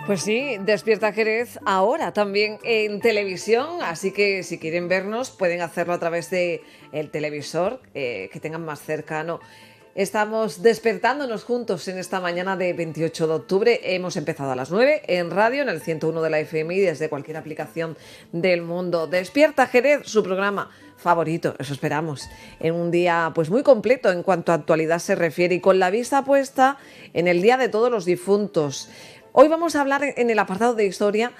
Pues sí, Despierta Jerez ahora también en televisión, así que si quieren vernos pueden hacerlo a través de el televisor que tengan más cercano. Estamos despertándonos juntos en esta mañana de 28 de octubre. Hemos empezado a las 9 en radio, en el 101 de la FM y desde cualquier aplicación del mundo. Despierta Jerez, su programa favorito, eso esperamos, en un día pues muy completo en cuanto a actualidad se refiere y con la vista puesta en el Día de Todos los Difuntos. Hoy vamos a hablar en el apartado de historia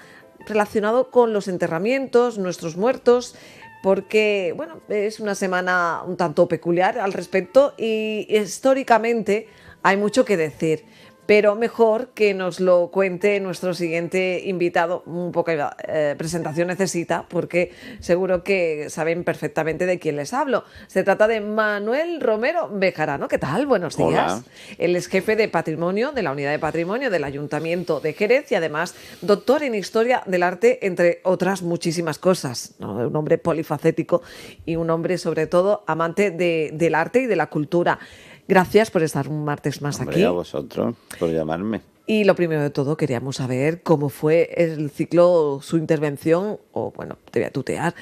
relacionado con los enterramientos, nuestros muertos, porque bueno, es una semana un tanto peculiar al respecto y históricamente hay mucho que decir. Pero mejor que nos lo cuente nuestro siguiente invitado. Un poco presentación necesita porque seguro que saben perfectamente de quién les hablo. Se trata de Manuel Romero Bejarano. ¿Qué tal? Buenos días. Hola. Él es jefe de patrimonio de la Unidad de Patrimonio del Ayuntamiento de Jerez y además doctor en Historia del Arte, entre otras muchísimas cosas, ¿no? Un hombre polifacético y un hombre sobre todo amante del arte y de la cultura. Gracias por estar un martes más Hombre, aquí. a vosotros por llamarme. Y lo primero de todo, queríamos saber cómo fue el ciclo, su intervención, o bueno, te voy a tutear,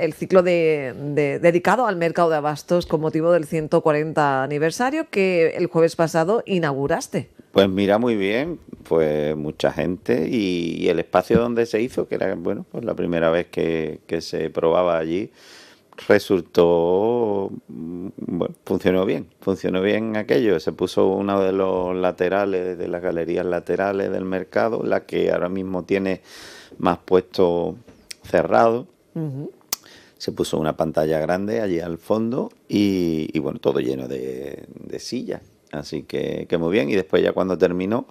el ciclo dedicado al mercado de abastos con motivo del 140 aniversario que el jueves pasado inauguraste. Pues mira, muy bien, pues mucha gente y el espacio donde se hizo, que era, bueno, pues la primera vez que se probaba allí, resultó, bueno, funcionó bien aquello. Se puso uno de los laterales, de las galerías laterales del mercado, la que ahora mismo tiene más puestos cerrados. Se puso una pantalla grande allí al fondo y bueno, todo lleno de sillas. Así que muy bien. Y después ya cuando terminó,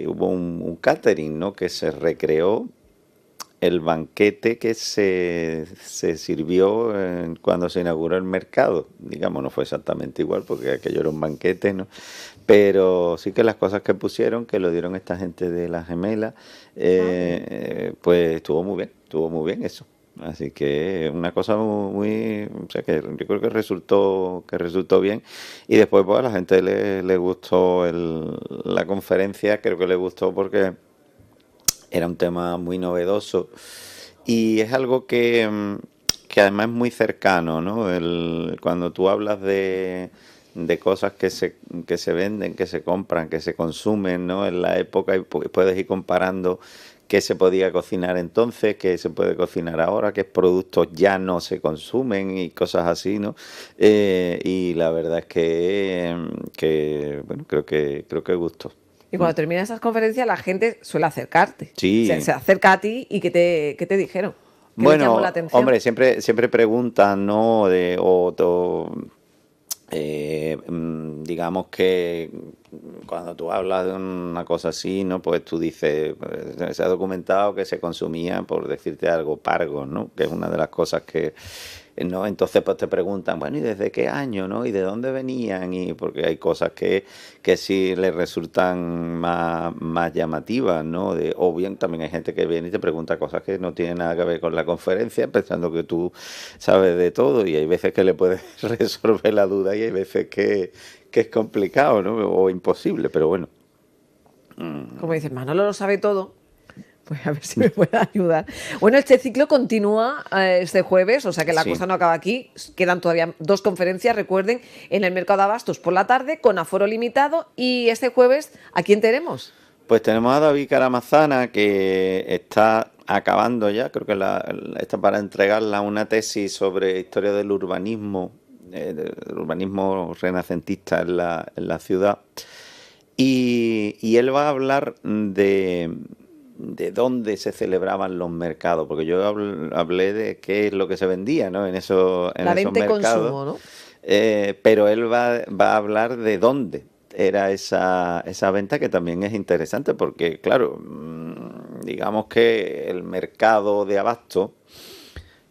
hubo un catering, ¿no? Que se recreó el banquete que se sirvió cuando se inauguró el mercado. Digamos, no fue exactamente igual porque aquello era un banquete, ¿no? Pero sí que las cosas que pusieron, que lo dieron esta gente de la Gemela, pues estuvo muy bien eso. Así que una cosa o sea, que yo creo que resultó bien. Y después pues a la gente le gustó la conferencia, creo que le gustó porque era un tema muy novedoso y es algo que además es muy cercano, ¿no? Cuando tú hablas de cosas que se venden, que se compran, que se consumen, ¿no? En la época, y puedes ir comparando qué se podía cocinar entonces, qué se puede cocinar ahora, qué productos ya no se consumen y cosas así, ¿no? Y la verdad es que bueno, creo que gustó. Y cuando terminan esas conferencias la gente suele acercarte. Sí. Se acerca a ti y ¿qué te dijeron? ¿Qué les Bueno, llamó la atención? hombre, siempre preguntan, ¿no? Digamos que cuando tú hablas de una cosa así, ¿no? Pues tú dices, pues, se ha documentado que se consumía, por decirte algo, pargos, ¿no? Que es una de las cosas que, ¿no? Entonces pues te preguntan, bueno, ¿y desde qué año, no? ¿Y de dónde venían? Y porque hay cosas que sí les resultan más llamativas, ¿no? O bien también hay gente que viene y te pregunta cosas que no tienen nada que ver con la conferencia, pensando que tú sabes de todo, y hay veces que le puedes resolver la duda y hay veces que es complicado, ¿no? O imposible, pero bueno. Como dices, Manolo lo sabe todo. Pues a ver si me puede ayudar. Bueno, este ciclo continúa este jueves, o sea que la Sí. cosa no acaba aquí. Quedan todavía 2 conferencias, recuerden, en el Mercado de Abastos por la tarde, con aforo limitado. Y este jueves, ¿a quién tenemos? Pues tenemos a David Caramazana, que está acabando ya, creo que está para entregarla una tesis sobre historia del urbanismo renacentista en la ciudad. Y él va a hablar de dónde se celebraban los mercados, porque yo hablé de qué es lo que se vendía, ¿no? En esos La venta y mercados. consumo, ¿no? Pero él va a hablar de dónde era esa venta, que también es interesante porque, claro, digamos que el mercado de abasto,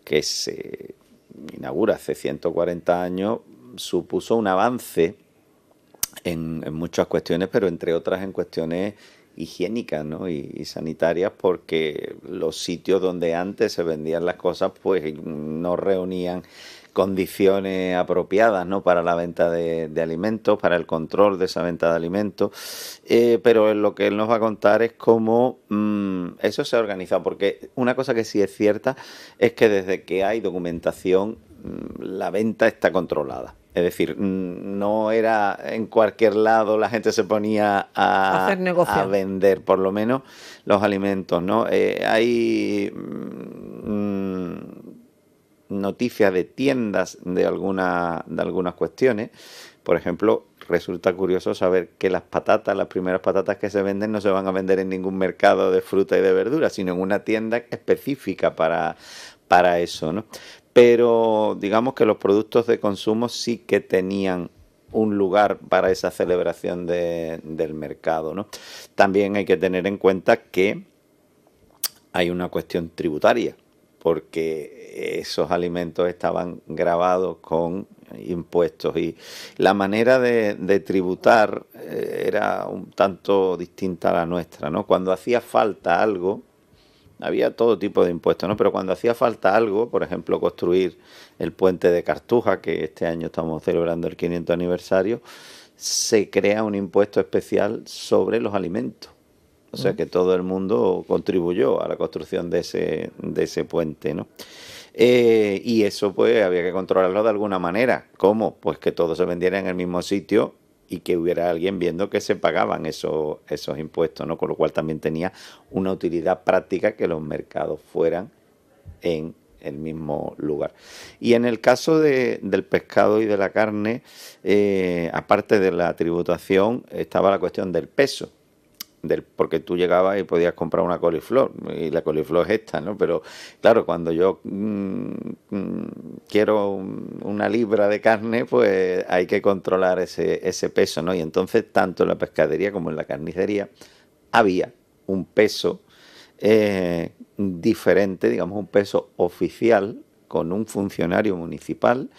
que se inaugura hace 140 años, supuso un avance en muchas cuestiones, pero entre otras en cuestiones higiénicas, ¿no? y sanitarias, porque los sitios donde antes se vendían las cosas pues no reunían condiciones apropiadas, ¿no?, para la venta de alimentos, para el control de esa venta de alimentos. Pero lo que él nos va a contar es cómo eso se ha organizado, porque una cosa que sí es cierta es que desde que hay documentación, la venta está controlada. Es decir, no era en cualquier lado la gente se ponía Hacer a negocio. vender, por lo menos, los alimentos, ¿no? Hay noticias de tiendas de algunas cuestiones. Por ejemplo, resulta curioso saber que las primeras patatas que se venden, no se van a vender en ningún mercado de fruta y de verdura, sino en una tienda específica para eso, ¿no? Pero digamos que los productos de consumo sí que tenían un lugar para esa celebración del mercado, ¿no? También hay que tener en cuenta que hay una cuestión tributaria, porque esos alimentos estaban gravados con impuestos y la manera de tributar era un tanto distinta a la nuestra, ¿no? Cuando hacía falta algo, había todo tipo de impuestos, ¿no? Pero cuando hacía falta algo, por ejemplo, construir el puente de Cartuja, que este año estamos celebrando el 500 aniversario, se crea un impuesto especial sobre los alimentos. O sea que todo el mundo contribuyó a la construcción de ese puente, ¿no? Y eso pues había que controlarlo de alguna manera. ¿Cómo? Pues que todo se vendiera en el mismo sitio y que hubiera alguien viendo que se pagaban esos impuestos, ¿no? Con lo cual también tenía una utilidad práctica que los mercados fueran en el mismo lugar. Y en el caso del pescado y de la carne, aparte de la tributación, estaba la cuestión del peso. Porque tú llegabas y podías comprar una coliflor, y la coliflor es esta, ¿no? Pero claro, cuando yo quiero una libra de carne, pues hay que controlar ese peso, ¿no? Y entonces, tanto en la pescadería como en la carnicería, había un peso diferente, digamos, un peso oficial, con un funcionario municipal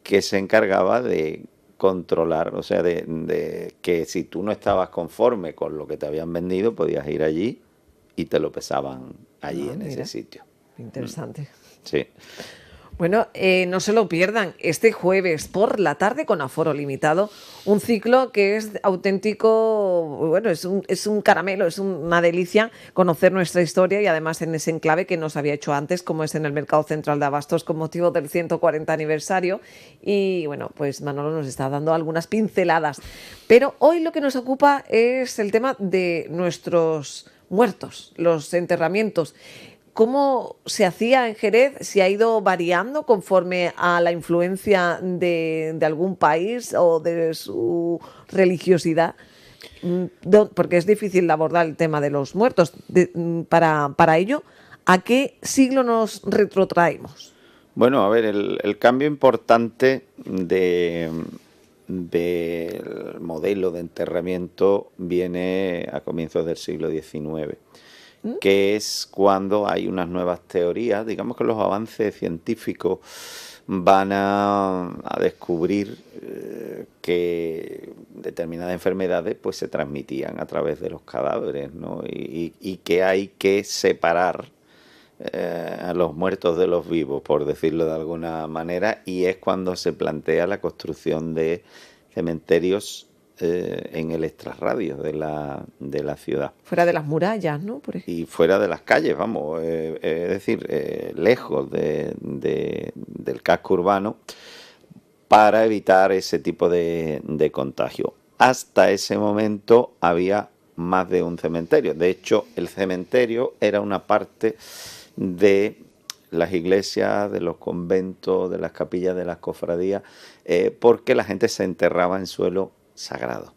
que se encargaba de controlar, o sea, de que si tú no estabas conforme con lo que te habían vendido, podías ir allí y te lo pesaban allí en ese Mira, sitio. interesante. Sí. Bueno, no se lo pierdan. Este jueves por la tarde con aforo limitado, un ciclo que es auténtico, bueno, es un caramelo, es una delicia conocer nuestra historia y además en ese enclave que no se había hecho antes, como es en el Mercado Central de Abastos con motivo del 140 aniversario. Y bueno, pues Manolo nos está dando algunas pinceladas. Pero hoy lo que nos ocupa es el tema de nuestros muertos, los enterramientos. ¿Cómo se hacía en Jerez? ¿Se ha ido variando conforme a la influencia de algún país o de su religiosidad? Porque es difícil abordar el tema de los muertos. Para ello, ¿a qué siglo nos retrotraemos? Bueno, a ver, el cambio importante del modelo de enterramiento viene a comienzos del siglo XIX, que es cuando hay unas nuevas teorías. Digamos que los avances científicos van a descubrir que determinadas enfermedades pues se transmitían a través de los cadáveres, ¿no? Y que hay que separar a los muertos de los vivos, por decirlo de alguna manera, y es cuando se plantea la construcción de cementerios en el extrarradio de la ciudad. Fuera de las murallas, ¿no? Y fuera de las calles, vamos, es decir, lejos del casco urbano, para evitar ese tipo de contagio. Hasta ese momento había más de un cementerio. De hecho, el cementerio era una parte de las iglesias, de los conventos, de las capillas, de las cofradías, porque la gente se enterraba en suelo sagrado.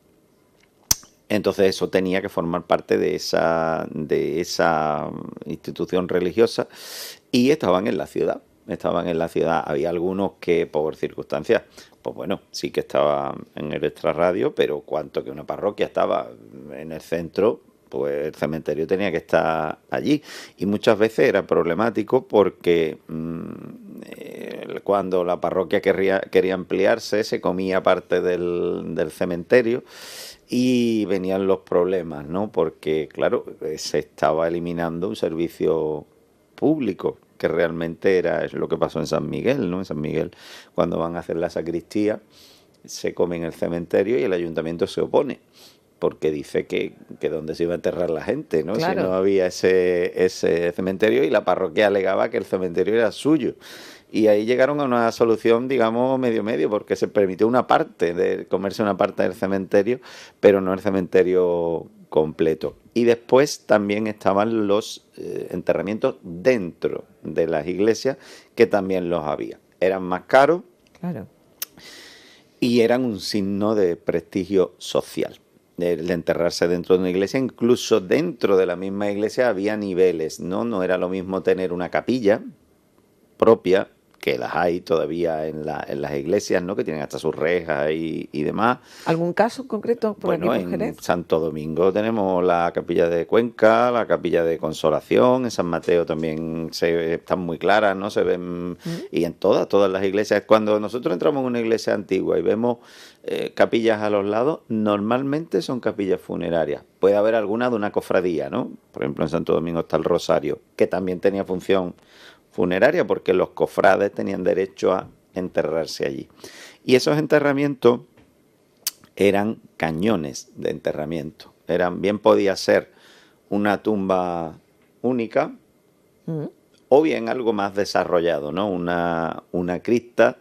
Entonces eso tenía que formar parte de esa institución religiosa y estaban en la ciudad. Había algunos que por circunstancias, pues bueno, sí que estaban en el extrarradio, pero cuanto que una parroquia estaba en el centro, pues el cementerio tenía que estar allí. Y muchas veces era problemático porque cuando la parroquia quería ampliarse, se comía parte del cementerio y venían los problemas, ¿no? Porque, claro, se estaba eliminando un servicio público que realmente es lo que pasó en San Miguel, ¿no? En San Miguel, cuando van a hacer la sacristía, se come en el cementerio y el ayuntamiento se opone, porque dice que dónde se iba a enterrar la gente, ¿no? Si no Claro. había ese cementerio, y la parroquia alegaba que el cementerio era suyo. Y ahí llegaron a una solución, digamos, medio, porque se permitió una parte, de comerse una parte del cementerio, pero no el cementerio completo. Y después también estaban los enterramientos dentro de las iglesias, que también los había. Eran más caros Claro. y eran un signo de prestigio social. De enterrarse dentro de una iglesia, incluso dentro de la misma iglesia había niveles, ¿no? No era lo mismo tener una capilla propia, que las hay todavía en las iglesias, ¿no? Que tienen hasta sus rejas y demás. ¿Algún caso concreto por aquí, Bueno, por en Jerez? Santo Domingo tenemos la capilla de Cuenca, la capilla de Consolación, en San Mateo también están muy claras, ¿no? Se ven, Mm. y en todas las iglesias. Cuando nosotros entramos en una iglesia antigua y vemos capillas a los lados, normalmente son capillas funerarias. Puede haber alguna de una cofradía, ¿no? Por ejemplo, en Santo Domingo está el Rosario, que también tenía función funeraria, porque los cofrades tenían derecho a enterrarse allí. Y esos enterramientos eran cañones de enterramiento. Bien podía ser una tumba única Mm. o bien algo más desarrollado, ¿no? Una cripta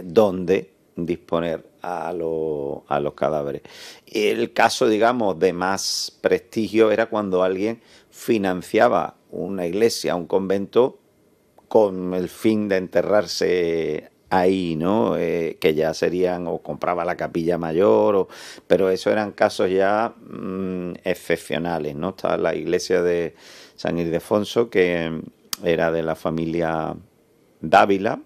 donde disponer a los cadáveres. El caso, digamos, de más prestigio era cuando alguien financiaba una iglesia, un convento, con el fin de enterrarse ahí, ¿no? Que ya serían, o compraba la capilla mayor, pero eso eran casos ya excepcionales, ¿no? Estaba la iglesia de San Ildefonso, que era de la familia Dávila,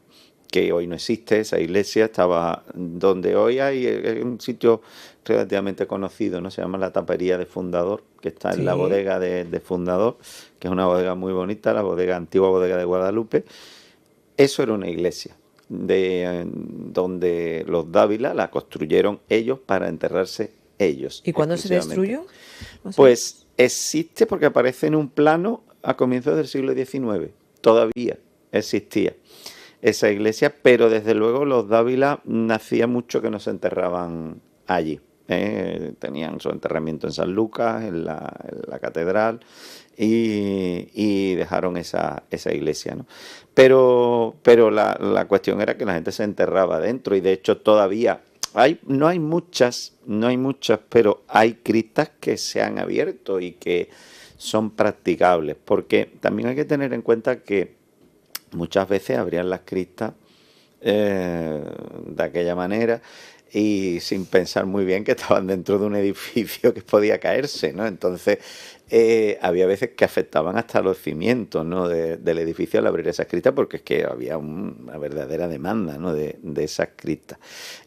que hoy no existe. Esa iglesia estaba donde hoy hay un sitio relativamente conocido, ¿no? Se llama la Tapería de Fundador, que está en la Sí. bodega de Fundador, que es una bodega muy bonita, la antigua bodega de Guadalupe. Eso era una iglesia donde los Dávila la construyeron ellos para enterrarse ellos ¿Y cuándo se exclusivamente. destruyó? Más o menos. Pues existe porque aparece en un plano a comienzos del siglo XIX. Todavía existía esa iglesia, pero desde luego los Dávila hacía mucho que no se enterraban allí. Tenían su enterramiento en San Lucas, en la catedral, y dejaron esa iglesia, ¿no? Pero la cuestión era que la gente se enterraba dentro, y de hecho todavía no hay muchas, pero hay criptas que se han abierto y que son practicables, porque también hay que tener en cuenta que muchas veces abrían las criptas de aquella manera, y sin pensar muy bien que estaban dentro de un edificio que podía caerse, ¿no? Entonces había veces que afectaban hasta los cimientos, ¿no? del edificio al abrir esas criptas, porque es que había una verdadera demanda, ¿no? de esas criptas.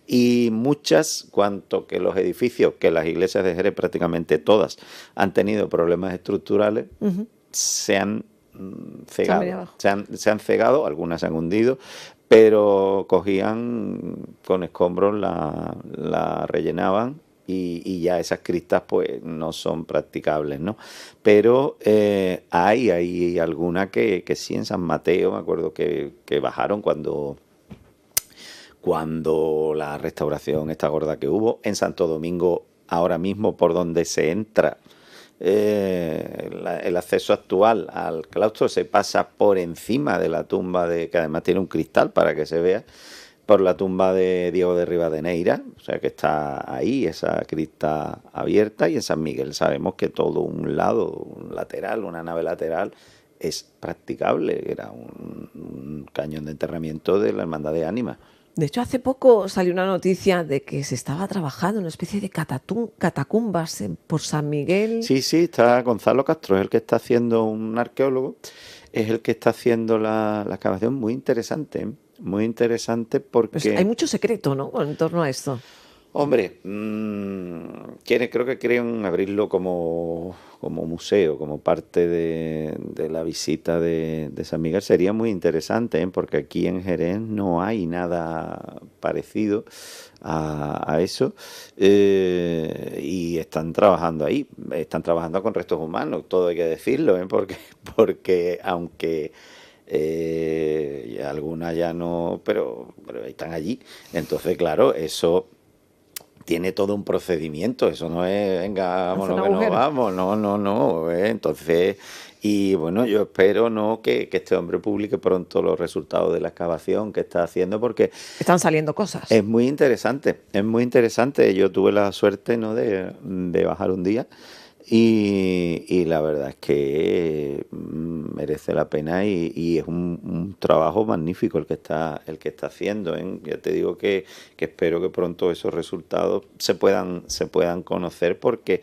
Y muchas, cuanto que los edificios, que las iglesias de Jerez prácticamente todas han tenido problemas estructurales, Ujú. se han Se han venido cegado, abajo. se han cegado, algunas se han hundido, pero cogían con escombros, la rellenaban, y ya esas criptas pues no son practicables, ¿no? Pero hay alguna que sí, en San Mateo, me acuerdo que bajaron cuando la restauración esta gorda que hubo. En Santo Domingo, ahora mismo, por donde se entra, el acceso actual al claustro se pasa por encima de la tumba, que además tiene un cristal para que se vea, por la tumba de Diego de Rivadeneira, o sea que está ahí esa cripta abierta. Y en San Miguel sabemos que todo un lado, un lateral, una nave lateral, es practicable, era un cañón de enterramiento de la Hermandad de Ánimas. De hecho, hace poco salió una noticia de que se estaba trabajando en una especie de catacumbas por San Miguel. Sí, sí, está Gonzalo Castro, es el que está haciendo, un arqueólogo, es el que está haciendo la excavación. Muy interesante, ¿eh? Muy interesante Pues hay porque, mucho secreto, ¿no? En torno a esto. hombre, creo que quieren abrirlo como museo, como parte de la visita de San Miguel. Sería muy interesante, ¿eh? Porque aquí en Jerez no hay nada parecido a eso, y están trabajando ahí, están trabajando con restos humanos, todo hay que decirlo, ¿eh? Porque aunque y algunas ya no, pero están allí. Entonces, claro, eso tiene todo un procedimiento, eso no es, venga, Hace un vámonos que nos agujero. vamos, no, no, no, entonces, y bueno, yo espero no que este hombre publique pronto los resultados de la excavación que está haciendo, porque Están saliendo cosas. es muy interesante, yo tuve la suerte, ¿no?, de bajar un día, y la verdad es que merece la pena y es un trabajo magnífico el que está haciendo, ¿eh? Ya te digo que espero que pronto esos resultados se puedan conocer, porque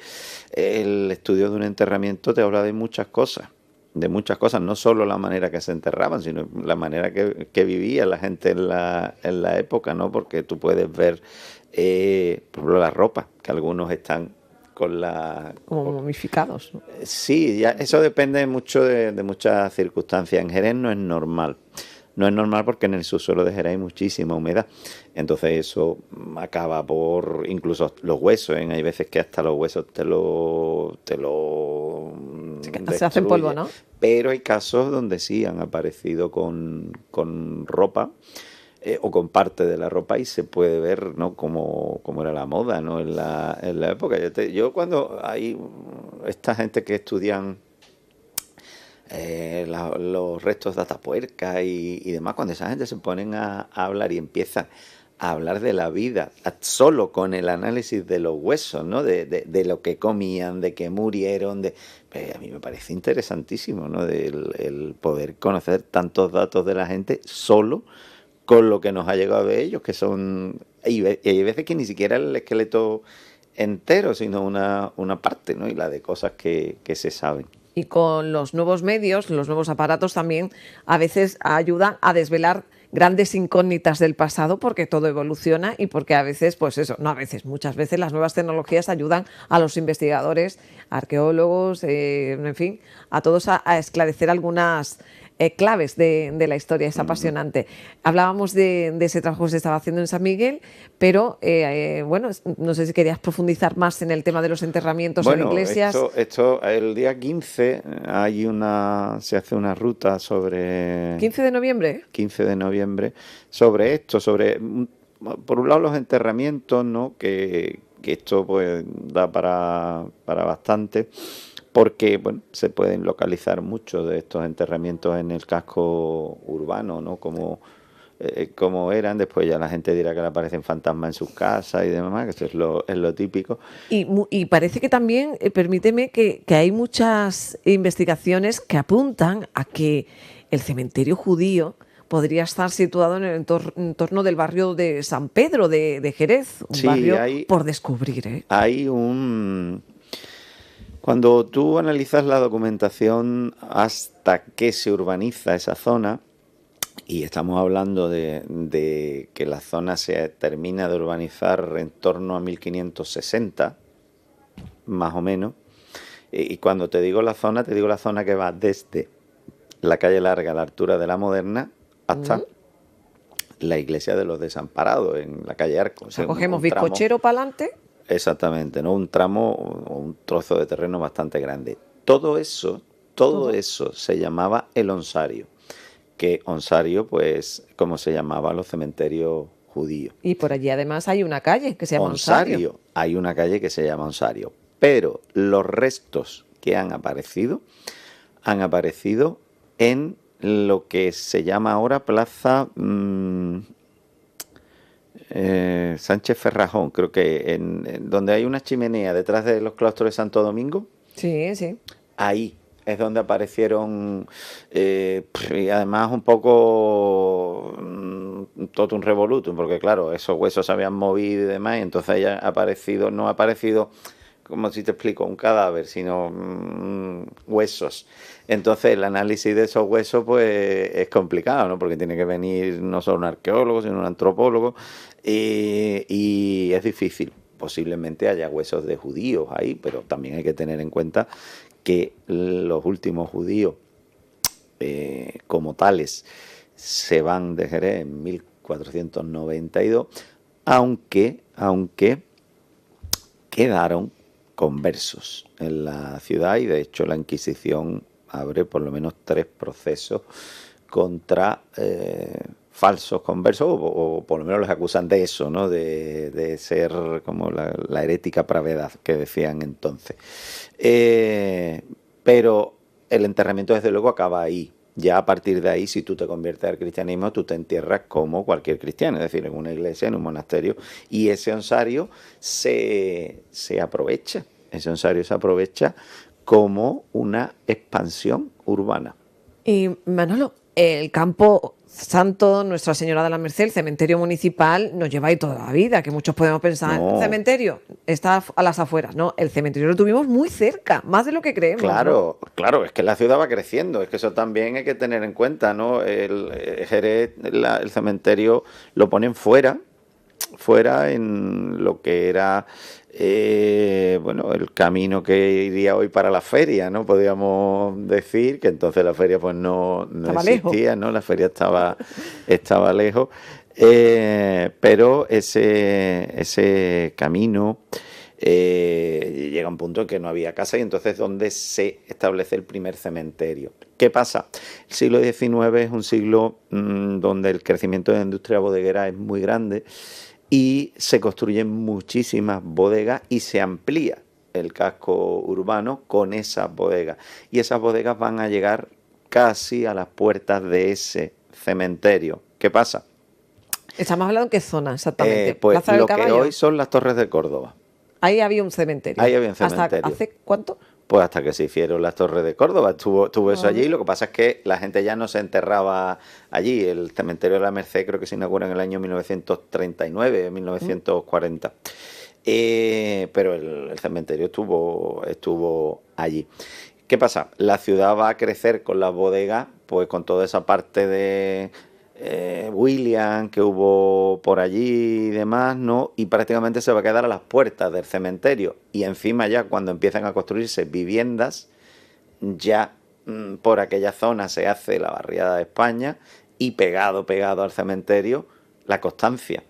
el estudio de un enterramiento te habla de muchas cosas, no solo la manera que se enterraban, sino la manera que vivía la gente en la época, ¿no? Porque tú puedes ver, por ejemplo, la ropa, que algunos están con la... Como momificados, ¿no? Sí, ya, eso depende mucho de muchas circunstancias. En Jerez no es normal. No es normal porque en el subsuelo de Jerez hay muchísima humedad. Entonces eso acaba por incluso los huesos, ¿eh? Hay veces que hasta los huesos te lo Sí que se hacen polvo, destruye. ¿no? Pero hay casos donde sí han aparecido con ropa, o con parte de la ropa, y se puede ver, ¿no?, cómo era la moda, ¿no?, en la época. Yo cuando hay esta gente que estudian los restos de Atapuerca y demás, cuando esa gente se ponen a hablar y empiezan a hablar de la vida solo con el análisis de los huesos, ¿no?, de lo que comían, de que murieron, pues a mí me parece interesantísimo, ¿no?, el poder conocer tantos datos de la gente solo con lo que nos ha llegado de ellos, que son... Y hay veces que ni siquiera el esqueleto entero, sino una parte, ¿no?, y la de cosas que se saben. Y con los nuevos medios, los nuevos aparatos también a veces ayudan a desvelar grandes incógnitas del pasado, porque todo evoluciona y porque a veces, pues eso, no a veces, muchas veces las nuevas tecnologías ayudan a los investigadores, arqueólogos, en fin, a todos a esclarecer algunas claves de la historia. Es apasionante. Hablábamos de ese trabajo que se estaba haciendo en San Miguel, pero bueno, no sé si querías profundizar más en el tema de los enterramientos en Bueno, iglesias. esto el día 15 se hace una ruta sobre 15 de noviembre. 15 de noviembre, sobre esto, por un lado los enterramientos, ¿no?, que esto pues da para bastante, porque bueno, se pueden localizar muchos de estos enterramientos en el casco urbano, ¿no?, como eran. Después ya la gente dirá que le aparecen fantasmas en sus casas y demás, que esto es lo típico. Y parece que también, permíteme, que hay muchas investigaciones que apuntan a que el cementerio judío podría estar situado en el entorno del barrio de San Pedro de Jerez, un Sí, barrio por descubrir, ¿eh? hay un... Cuando tú analizas la documentación hasta que se urbaniza esa zona, y estamos hablando de que la zona se termina de urbanizar en torno a 1560, más o menos, y cuando te digo la zona, te digo la zona que va desde la calle Larga a la altura de la Moderna Mm. hasta la iglesia de los Desamparados, en la calle Arco. O O sea, sea, cogemos un tramo... bizcochero para adelante. Exactamente, ¿no? Un tramo o un trozo de terreno bastante grande. Todo Todo. eso se llamaba el onsario, que onsario, pues, como se llamaba los cementerios judíos. Y por allí además hay una calle que se llama Onsario. Onsario, hay una calle que se llama Onsario, pero los restos que han aparecido en lo que se llama ahora Plaza Sánchez Ferrajón, creo que en donde hay una chimenea detrás de los claustros de Santo Domingo, Sí, sí. ahí es donde aparecieron, y además un poco todo un revolutum, porque claro, esos huesos se habían movido y demás, y entonces ya no ha aparecido, como si te explico, un cadáver, sino huesos. Entonces el análisis de esos huesos pues es complicado, ¿no?, porque tiene que venir no solo un arqueólogo, sino un antropólogo, y es difícil. Posiblemente haya huesos de judíos ahí, pero también hay que tener en cuenta que los últimos judíos, como tales, se van de Jerez en 1492, aunque quedaron conversos en la ciudad, y de hecho la Inquisición abre por lo menos 3 procesos contra falsos conversos, o por lo menos los acusan de eso, ¿no? De ser como la herética pravedad que decían entonces. Pero el enterramiento desde luego acaba ahí. Ya a partir de ahí, si tú te conviertes al cristianismo, tú te entierras como cualquier cristiano, es decir, en una iglesia, en un monasterio, y ese onsario se aprovecha. Ese onsario se aprovecha como una expansión urbana. Y Manolo, el campo santo, Nuestra Señora de la Merced, el cementerio municipal, nos lleva ahí toda la vida, que muchos podemos pensar, No. el cementerio está a las afueras, ¿no? El cementerio lo tuvimos muy cerca, más de lo que creemos. Claro, ¿no? claro, es que la ciudad va creciendo, es que eso también hay que tener en cuenta, ¿no? Jerez, el cementerio lo ponen fuera en lo que era, bueno, el camino que iría hoy para la feria, ¿no? Podríamos decir que entonces la feria pues no existía, ¿no? La feria estaba lejos, pero ese camino llega a un punto en que no había casa y entonces donde se establece el primer cementerio. ¿Qué pasa? El siglo XIX es un siglo donde el crecimiento de la industria bodeguera es muy grande y se construyen muchísimas bodegas y se amplía el casco urbano con esas bodegas. Y esas bodegas van a llegar casi a las puertas de ese cementerio. ¿Qué pasa? ¿Estamos hablando en qué zona exactamente? Pues ¿Plaza del lo que Caballo? hoy son las Torres de Córdoba. Ahí había un cementerio. Ahí había un cementerio. ¿Hasta hace cuánto? Pues hasta que se hicieron las Torres de Córdoba, estuvo eso allí. Lo que pasa es que la gente ya no se enterraba allí. El cementerio de la Merced creo que se inaugura en el año 1939, 1940. Pero el cementerio estuvo allí. ¿Qué pasa? La ciudad va a crecer con las bodegas, pues con toda esa parte de William que hubo por allí y demás, ¿no? Y prácticamente se va a quedar a las puertas del cementerio. Y encima ya cuando empiezan a construirse viviendas, ya por aquella zona se hace la barriada de España y pegado al cementerio la Constancia.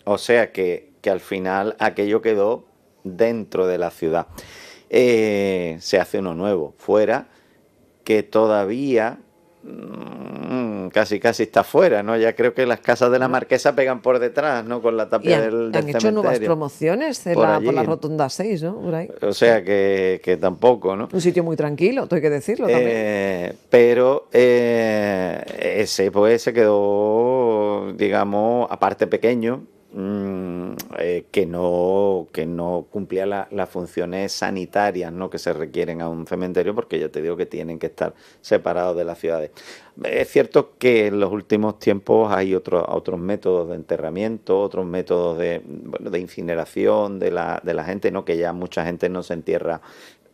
O sea que al final aquello quedó dentro de la ciudad. Se hace uno nuevo fuera que todavía casi está fuera, ¿no? Ya creo que las casas de la Marquesa pegan por detrás, ¿no? Con la tapia del cementerio. Han hecho nuevas promociones por la Rotonda 6, ¿no? Por ahí. O sea que tampoco, ¿no? Un sitio muy tranquilo, hay que decirlo también. Pero ese pues se quedó, digamos, aparte pequeño, que no cumplía las funciones sanitarias, ¿no? Que se requieren a un cementerio, porque ya te digo que tienen que estar separados de las ciudades. Es cierto que en los últimos tiempos hay otros métodos de enterramiento, otros métodos de incineración de la gente, ¿no? Que ya mucha gente no se entierra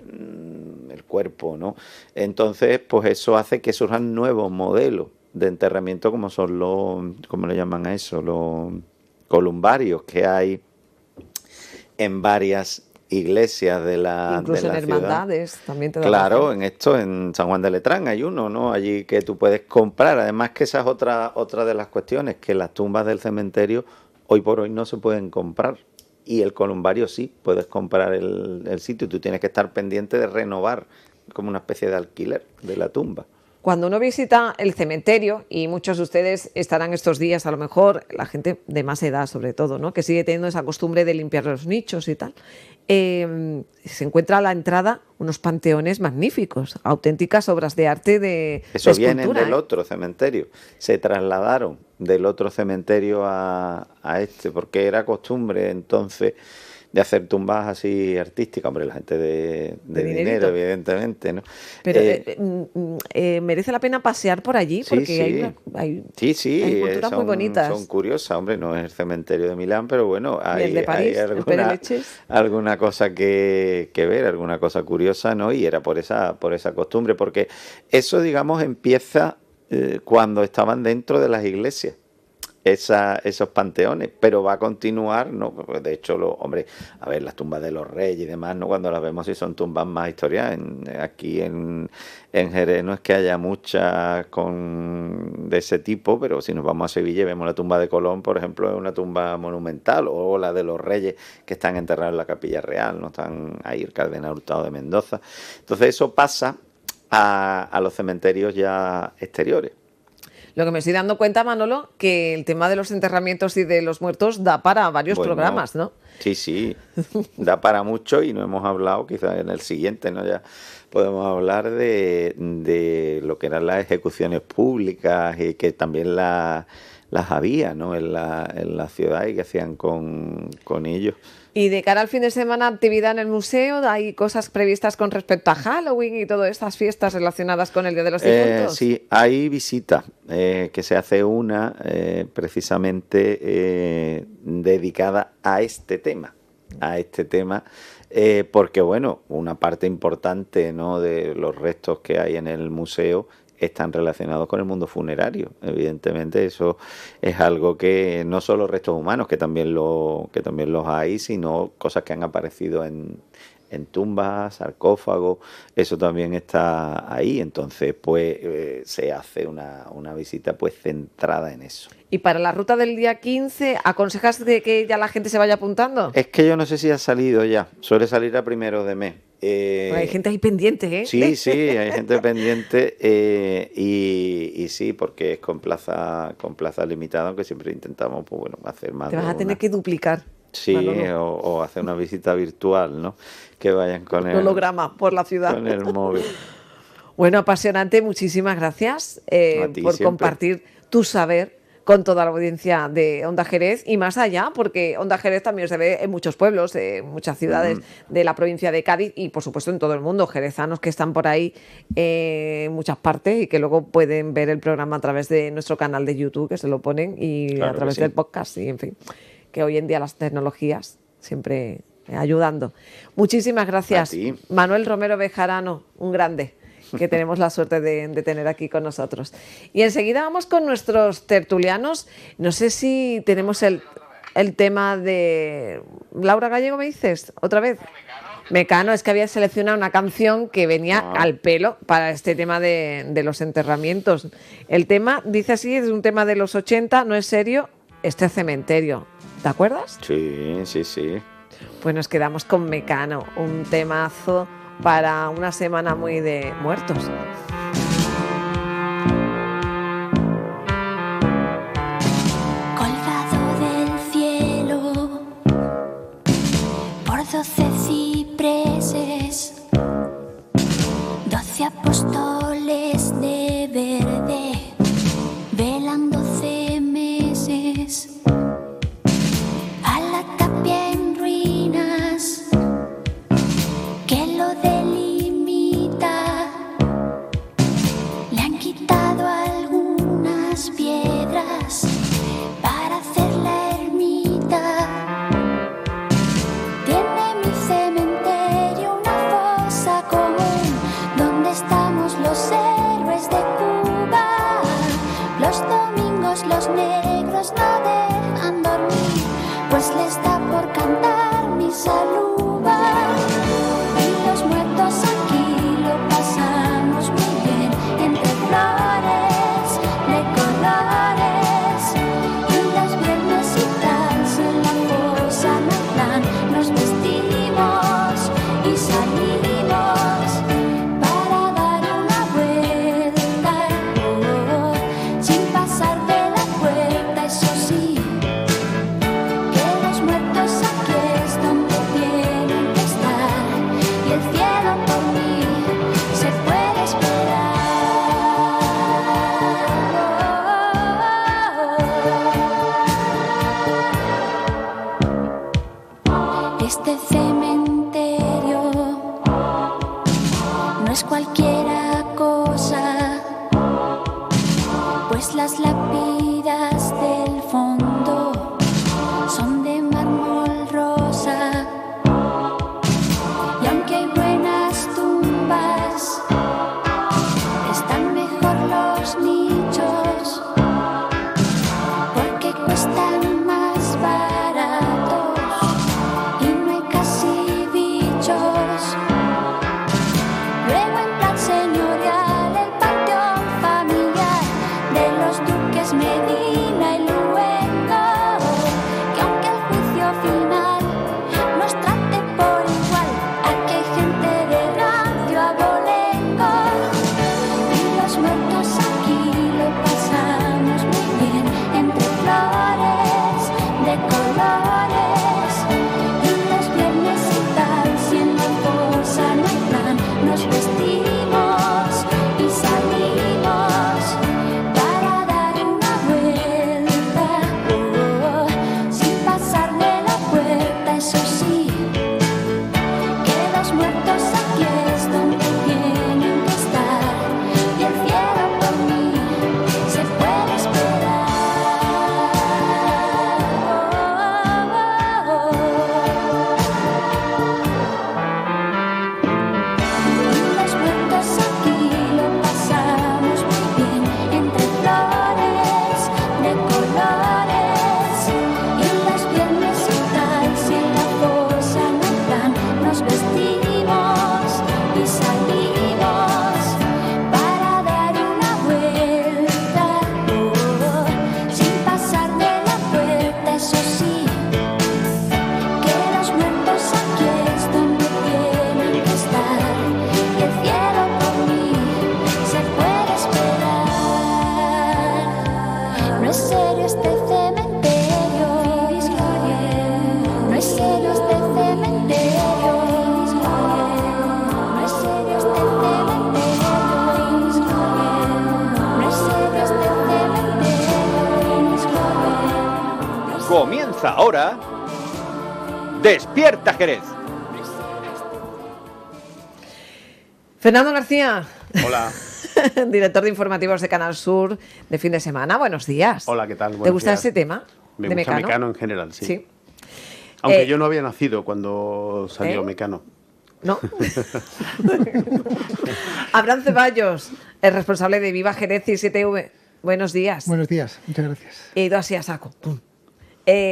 el cuerpo, ¿no? Entonces, pues eso hace que surjan nuevos modelos de enterramiento, como son ¿cómo le llaman a eso? Los columbarios que hay en varias iglesias de la incluso de la en ciudad. Hermandades también te da Claro, en San Juan de Letrán hay uno, ¿no? Allí que tú puedes comprar. Además que esa es otra de las cuestiones, que las tumbas del cementerio hoy por hoy no se pueden comprar. Y el columbario sí, puedes comprar el sitio. Tú tienes que estar pendiente de renovar, como una especie de alquiler de la tumba. Cuando uno visita el cementerio, y muchos de ustedes estarán estos días, a lo mejor, la gente de más edad sobre todo, ¿no? Que sigue teniendo esa costumbre de limpiar los nichos y tal, se encuentra a la entrada unos panteones magníficos, auténticas obras de arte de Eso escultura, vienen del otro cementerio. Se trasladaron del otro cementerio a este, porque era costumbre entonces de hacer tumbas así artísticas. Hombre, la gente de dinero, evidentemente, ¿no? Pero merece la pena pasear por allí, porque hay esculturas muy bonitas. Son curiosas, hombre, no es el cementerio de Milán, pero bueno, hay alguna cosa que ver, alguna cosa curiosa, ¿no? Y era por esa costumbre, porque eso, digamos, empieza cuando estaban dentro de las iglesias. Esos panteones, pero va a continuar, ¿no? De hecho, a ver, las tumbas de los reyes y demás, ¿no? Cuando las vemos, sí son tumbas más historias. Aquí en Jerez no es que haya muchas de ese tipo, pero si nos vamos a Sevilla y vemos la tumba de Colón, por ejemplo, es una tumba monumental, o la de los reyes que están enterrados en la Capilla Real, no están ahí el Cardenal Hurtado de Mendoza. Entonces eso pasa a los cementerios ya exteriores. Lo que me estoy dando cuenta, Manolo, que el tema de los enterramientos y de los muertos da para varios programas, ¿no? Sí, da para mucho y no hemos hablado, quizás en el siguiente, ¿no? Ya podemos hablar de lo que eran las ejecuciones públicas y que también las había, ¿no? En la ciudad y que hacían con ellos. Y de cara al fin de semana, actividad en el museo, ¿hay cosas previstas con respecto a Halloween y todas estas fiestas relacionadas con el Día de los Difuntos? Sí, hay visitas, que se hace una precisamente dedicada a este tema, porque bueno, una parte importante, ¿no?, de los restos que hay en el museo están relacionados con el mundo funerario. Evidentemente eso es algo que no solo restos humanos, que también los hay, sino cosas que han aparecido en tumbas, sarcófagos, eso también está ahí. Entonces pues se hace una visita pues centrada en eso. Y para la ruta del día 15, ¿aconsejas de que ya la gente se vaya apuntando? Es que yo no sé si ha salido ya, suele salir a primero de mes. Hay gente ahí pendiente, ¿eh? Sí, hay gente pendiente y sí, porque es con plaza limitada, aunque siempre intentamos pues bueno, hacer más. Te vas a tener que duplicar. Sí, o hacer una visita virtual, ¿no? Que vayan con el holograma por la ciudad. Con el móvil. Bueno, apasionante, muchísimas gracias por siempre compartir tu saber con toda la audiencia de Onda Jerez y más allá, porque Onda Jerez también se ve en muchos pueblos, en muchas ciudades de la provincia de Cádiz y por supuesto en todo el mundo, jerezanos que están por ahí en muchas partes y que luego pueden ver el programa a través de nuestro canal de YouTube, que se lo ponen, y claro, a través del podcast, y en fin, que hoy en día las tecnologías siempre ayudando. Muchísimas gracias, Manuel Romero Bejarano, un grande que tenemos la suerte de tener aquí con nosotros. Y enseguida vamos con nuestros tertulianos. No sé si tenemos el tema de Laura Gallego, ¿me dices? ¿Otra vez? Mecano, es que había seleccionado una canción que venía al pelo para este tema de los enterramientos. El tema, dice así, es un tema de los 80, no es serio, este cementerio. ¿Te acuerdas? Sí. Pues nos quedamos con Mecano, un temazo para una semana muy de muertos. Colgado del cielo por 12 cipreses, 12 apóstoles de verde velan 12 meses a la tapia en ruinas que lo delimita. Le han quitado algunas piedras para hacer la ermita. Tiene mi cementerio una fosa común donde estamos los héroes de Cuba. Los domingos los negros no dejan dormir, pues les da por cantar mi saluba. Y los muertos aquí lo pasamos muy bien, entre flores de colores. Y las viernesitas en la fosa Natlán nos vestimos y salimos para dar una vuelta, sin pasar de la puerta, eso sí. Que los muertos aquí es donde tienen que estar, y el cielo por mí se puede esperar. Este cementerio no es cualquiera cosa, pues las lápidas del fondo son de mármol rosa. Y aunque hay buenas tumbas, están mejor los nichos, porque cuestan más baratos y no hay casi bichos. Luego en Plaza Comienza ahora Despierta Jerez. Fernando García. Hola. Director de informativos de Canal Sur de fin de semana. Buenos días. Hola, ¿qué tal? ¿Te Buenos gusta días. ese tema? Me de gusta Mecano. Mecano en general, sí. Sí. Aunque yo no había nacido cuando salió ¿Eh? Mecano. ¿No? Abraham Ceballos, el responsable de Viva Jerez y 7V. Buenos días. Buenos días, muchas gracias. He ido así a saco. Pum.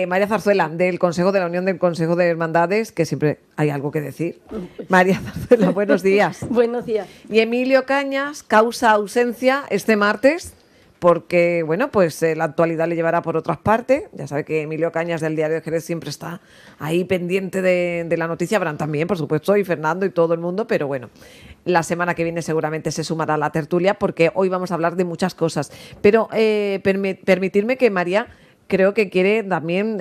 María Zarzuela, del Consejo de la Unión del Consejo de Hermandades, que siempre hay algo que decir. María Zarzuela, buenos días. Buenos días. Y Emilio Cañas, causa ausencia este martes, porque, bueno, pues la actualidad le llevará por otras partes. Ya sabe que Emilio Cañas del Diario de Jerez siempre está ahí pendiente de la noticia. Habrán también, por supuesto, y Fernando y todo el mundo, pero bueno, la semana que viene seguramente se sumará a la tertulia, porque hoy vamos a hablar de muchas cosas. Pero permitirme que María creo que quiere también,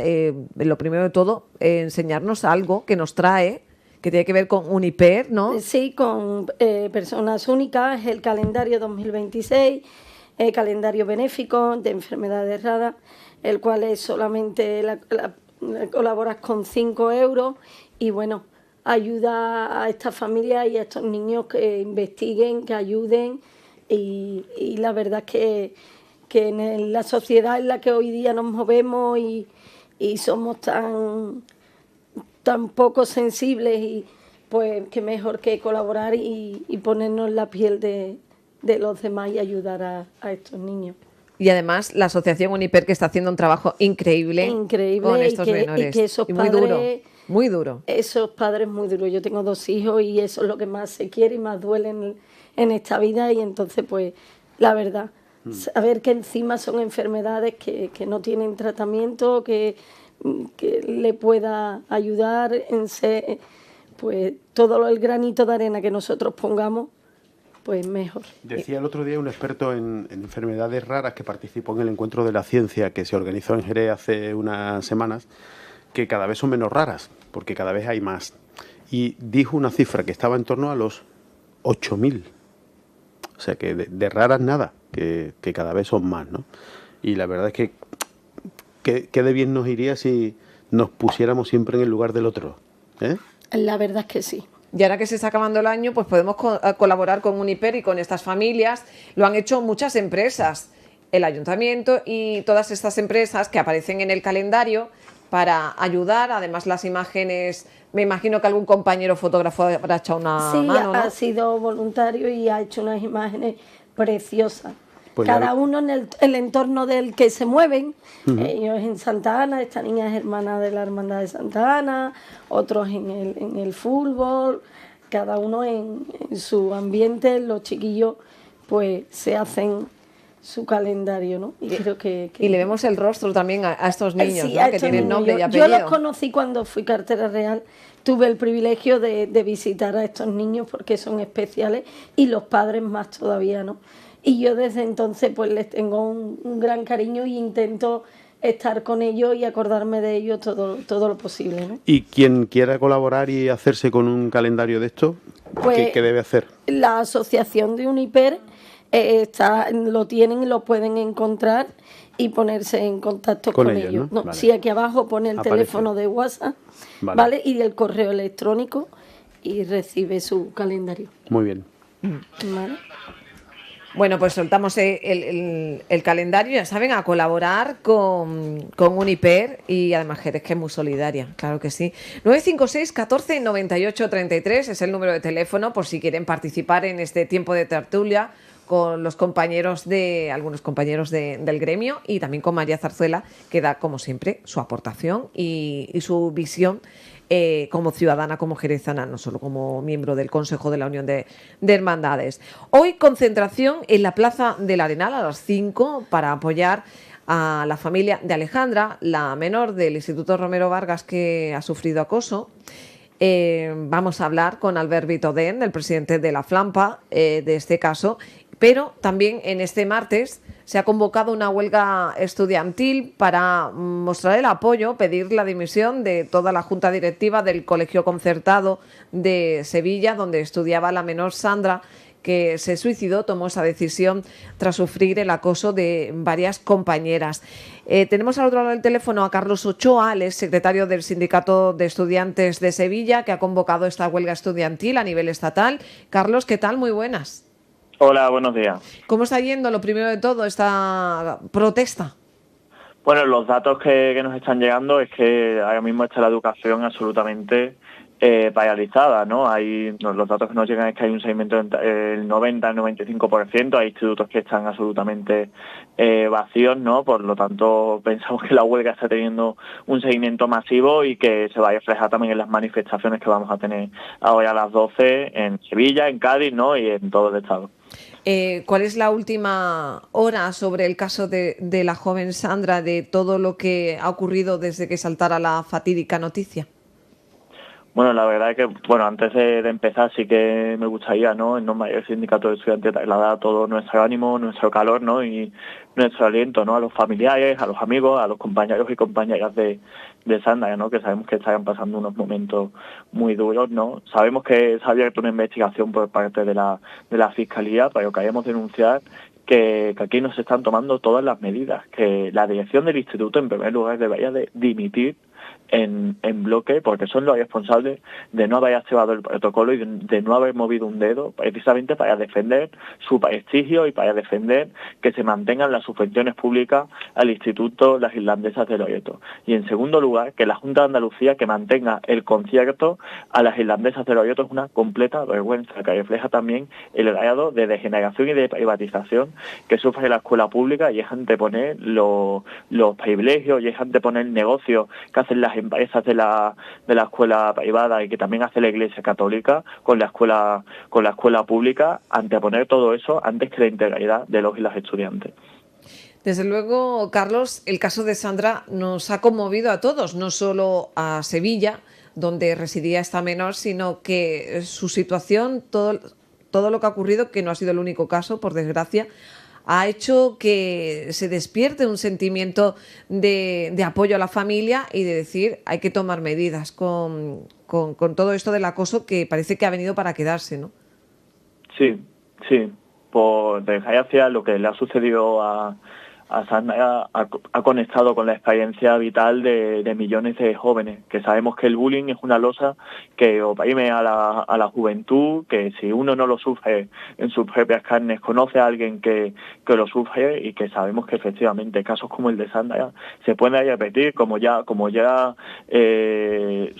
lo primero de todo, enseñarnos algo que nos trae, que tiene que ver con Uniper, ¿no? Sí, con personas únicas, el calendario 2026, el calendario benéfico de enfermedades raras, el cual es solamente colaboras con 5 euros y bueno, ayuda a estas familias y a estos niños que investiguen, que ayuden y la verdad es que en la sociedad en la que hoy día nos movemos y somos tan poco sensibles y pues qué mejor que colaborar y ponernos en la piel de los demás y ayudar a estos niños. Y además la asociación Uniper, que está haciendo un trabajo increíble con estos menores. Y que esos muy padres, duro, muy duro. Esos padres muy duros. Yo tengo 2 hijos y eso es lo que más se quiere y más duele en esta vida y entonces pues la verdad, saber que encima son enfermedades que no tienen tratamiento, que le pueda ayudar en ser, pues todo el granito de arena que nosotros pongamos, pues mejor. Decía el otro día un experto en enfermedades raras que participó en el Encuentro de la Ciencia que se organizó en Jerez hace unas semanas, que cada vez son menos raras, porque cada vez hay más. Y dijo una cifra que estaba en torno a los 8.000. O sea que de raras nada, que cada vez son más, ¿no? Y la verdad es que qué de bien nos iría si nos pusiéramos siempre en el lugar del otro, ¿eh? La verdad es que sí. Y ahora que se está acabando el año, pues podemos colaborar con Uniper y con estas familias. Lo han hecho muchas empresas, el ayuntamiento y todas estas empresas que aparecen en el calendario para ayudar. Además, las imágenes, me imagino que algún compañero fotógrafo habrá echado una mano, ¿no? Ha sido voluntario y ha hecho unas imágenes preciosas. Pues cada uno en el entorno del que se mueven. Ellos en Santa Ana, esta niña es hermana de la Hermandad de Santa Ana, otros en el fútbol, cada uno en su ambiente, los chiquillos pues se hacen su calendario, ¿no? Y creo que Y le vemos el rostro también a estos niños, sí, ¿no? a Que estos tienen niños. nombre y apellido. Yo los conocí cuando fui cartera real. Tuve el privilegio de visitar a estos niños porque son especiales y los padres más todavía, ¿no? Y yo desde entonces pues les tengo un gran cariño y intento estar con ellos y acordarme de ellos todo lo posible, ¿no? Y quien quiera colaborar y hacerse con un calendario de esto, Pues, ¿qué debe hacer? La asociación de Uniper lo tienen y lo pueden encontrar y ponerse en contacto con ellos. ¿no? Vale. Sí, aquí abajo pone el Aparece. teléfono de WhatsApp, ¿vale? Y el correo electrónico y recibe su calendario. Muy bien. ¿Vale? Bueno, pues soltamos el calendario, ya saben, a colaborar con Uniper y además Jerez, que es muy solidaria, claro que sí. 956 14 98 33 es el número de teléfono por si quieren participar en este tiempo de tertulia con los algunos compañeros del gremio y también con María Zarzuela, que da, como siempre, su aportación y su visión como ciudadana, como jerezana, no solo como miembro del Consejo de la Unión de Hermandades. Hoy concentración en la Plaza del Arenal a las 5 para apoyar a la familia de Alejandra, la menor del Instituto Romero Vargas que ha sufrido acoso. Vamos a hablar con Albert Vitodén, el presidente de la Flampa, de este caso, pero también en este martes se ha convocado una huelga estudiantil para mostrar el apoyo, pedir la dimisión de toda la junta directiva del Colegio Concertado de Sevilla, donde estudiaba la menor Sandra, que se suicidó, tomó esa decisión tras sufrir el acoso de varias compañeras. Tenemos al otro lado del teléfono a Carlos Ochoa, el secretario del Sindicato de Estudiantes de Sevilla, que ha convocado esta huelga estudiantil a nivel estatal. Carlos, ¿qué tal? Muy buenas. Hola, buenos días. ¿Cómo está yendo, lo primero de todo, esta protesta? Bueno, los datos que nos están llegando es que ahora mismo está la educación absolutamente paralizada, ¿no? Los datos que nos llegan es que hay un seguimiento del 90 al 95%, hay institutos que están absolutamente vacíos, ¿no? Por lo tanto, pensamos que la huelga está teniendo un seguimiento masivo y que se va a reflejar también en las manifestaciones que vamos a tener ahora a las 12 en Sevilla, en Cádiz, ¿no? Y en todo el estado. ¿Cuál es la última hora sobre el caso de la joven Sandra, de todo lo que ha ocurrido desde que saltara la fatídica noticia? Bueno, la verdad es que, antes de empezar sí que me gustaría, ¿no?, en nombre del sindicato de estudiantes, trasladar todo nuestro ánimo, nuestro calor, ¿no?, y nuestro aliento, ¿no?, a los familiares, a los amigos, a los compañeros y compañeras de Sandra, ¿no?, que sabemos que están pasando unos momentos muy duros, ¿no? Sabemos que se ha abierto una investigación por parte de la Fiscalía, pero queremos denunciar que aquí no se están tomando todas las medidas, que la dirección del instituto, en primer lugar, debería de dimitir en bloque, porque son los responsables de no haber activado el protocolo y de no haber movido un dedo precisamente para defender su prestigio y para defender que se mantengan las subvenciones públicas al Instituto Las Irlandesas de Loreto. Y en segundo lugar, que la Junta de Andalucía que mantenga el concierto a Las Irlandesas de Loreto es una completa vergüenza, que refleja también el grado de degeneración y de privatización que sufre la escuela pública, y es anteponer los privilegios y es anteponer el negocio que hacen las empresas de la escuela privada y que también hace la Iglesia Católica con la escuela pública, anteponer todo eso antes que la integridad de los y las estudiantes. Desde luego, Carlos, el caso de Sandra nos ha conmovido a todos, no solo a Sevilla, donde residía esta menor, sino que su situación, todo lo que ha ocurrido, que no ha sido el único caso, por desgracia, ha hecho que se despierte un sentimiento de apoyo a la familia y de decir hay que tomar medidas con todo esto del acoso, que parece que ha venido para quedarse, ¿no? Sí. Por desgracia, lo que le ha sucedido a Sandra ha conectado con la experiencia vital de millones de jóvenes, que sabemos que el bullying es una losa que oprime a la juventud, que si uno no lo sufre en sus propias carnes, conoce a alguien que lo sufre, y que sabemos que efectivamente casos como el de Sandra se pueden repetir como ya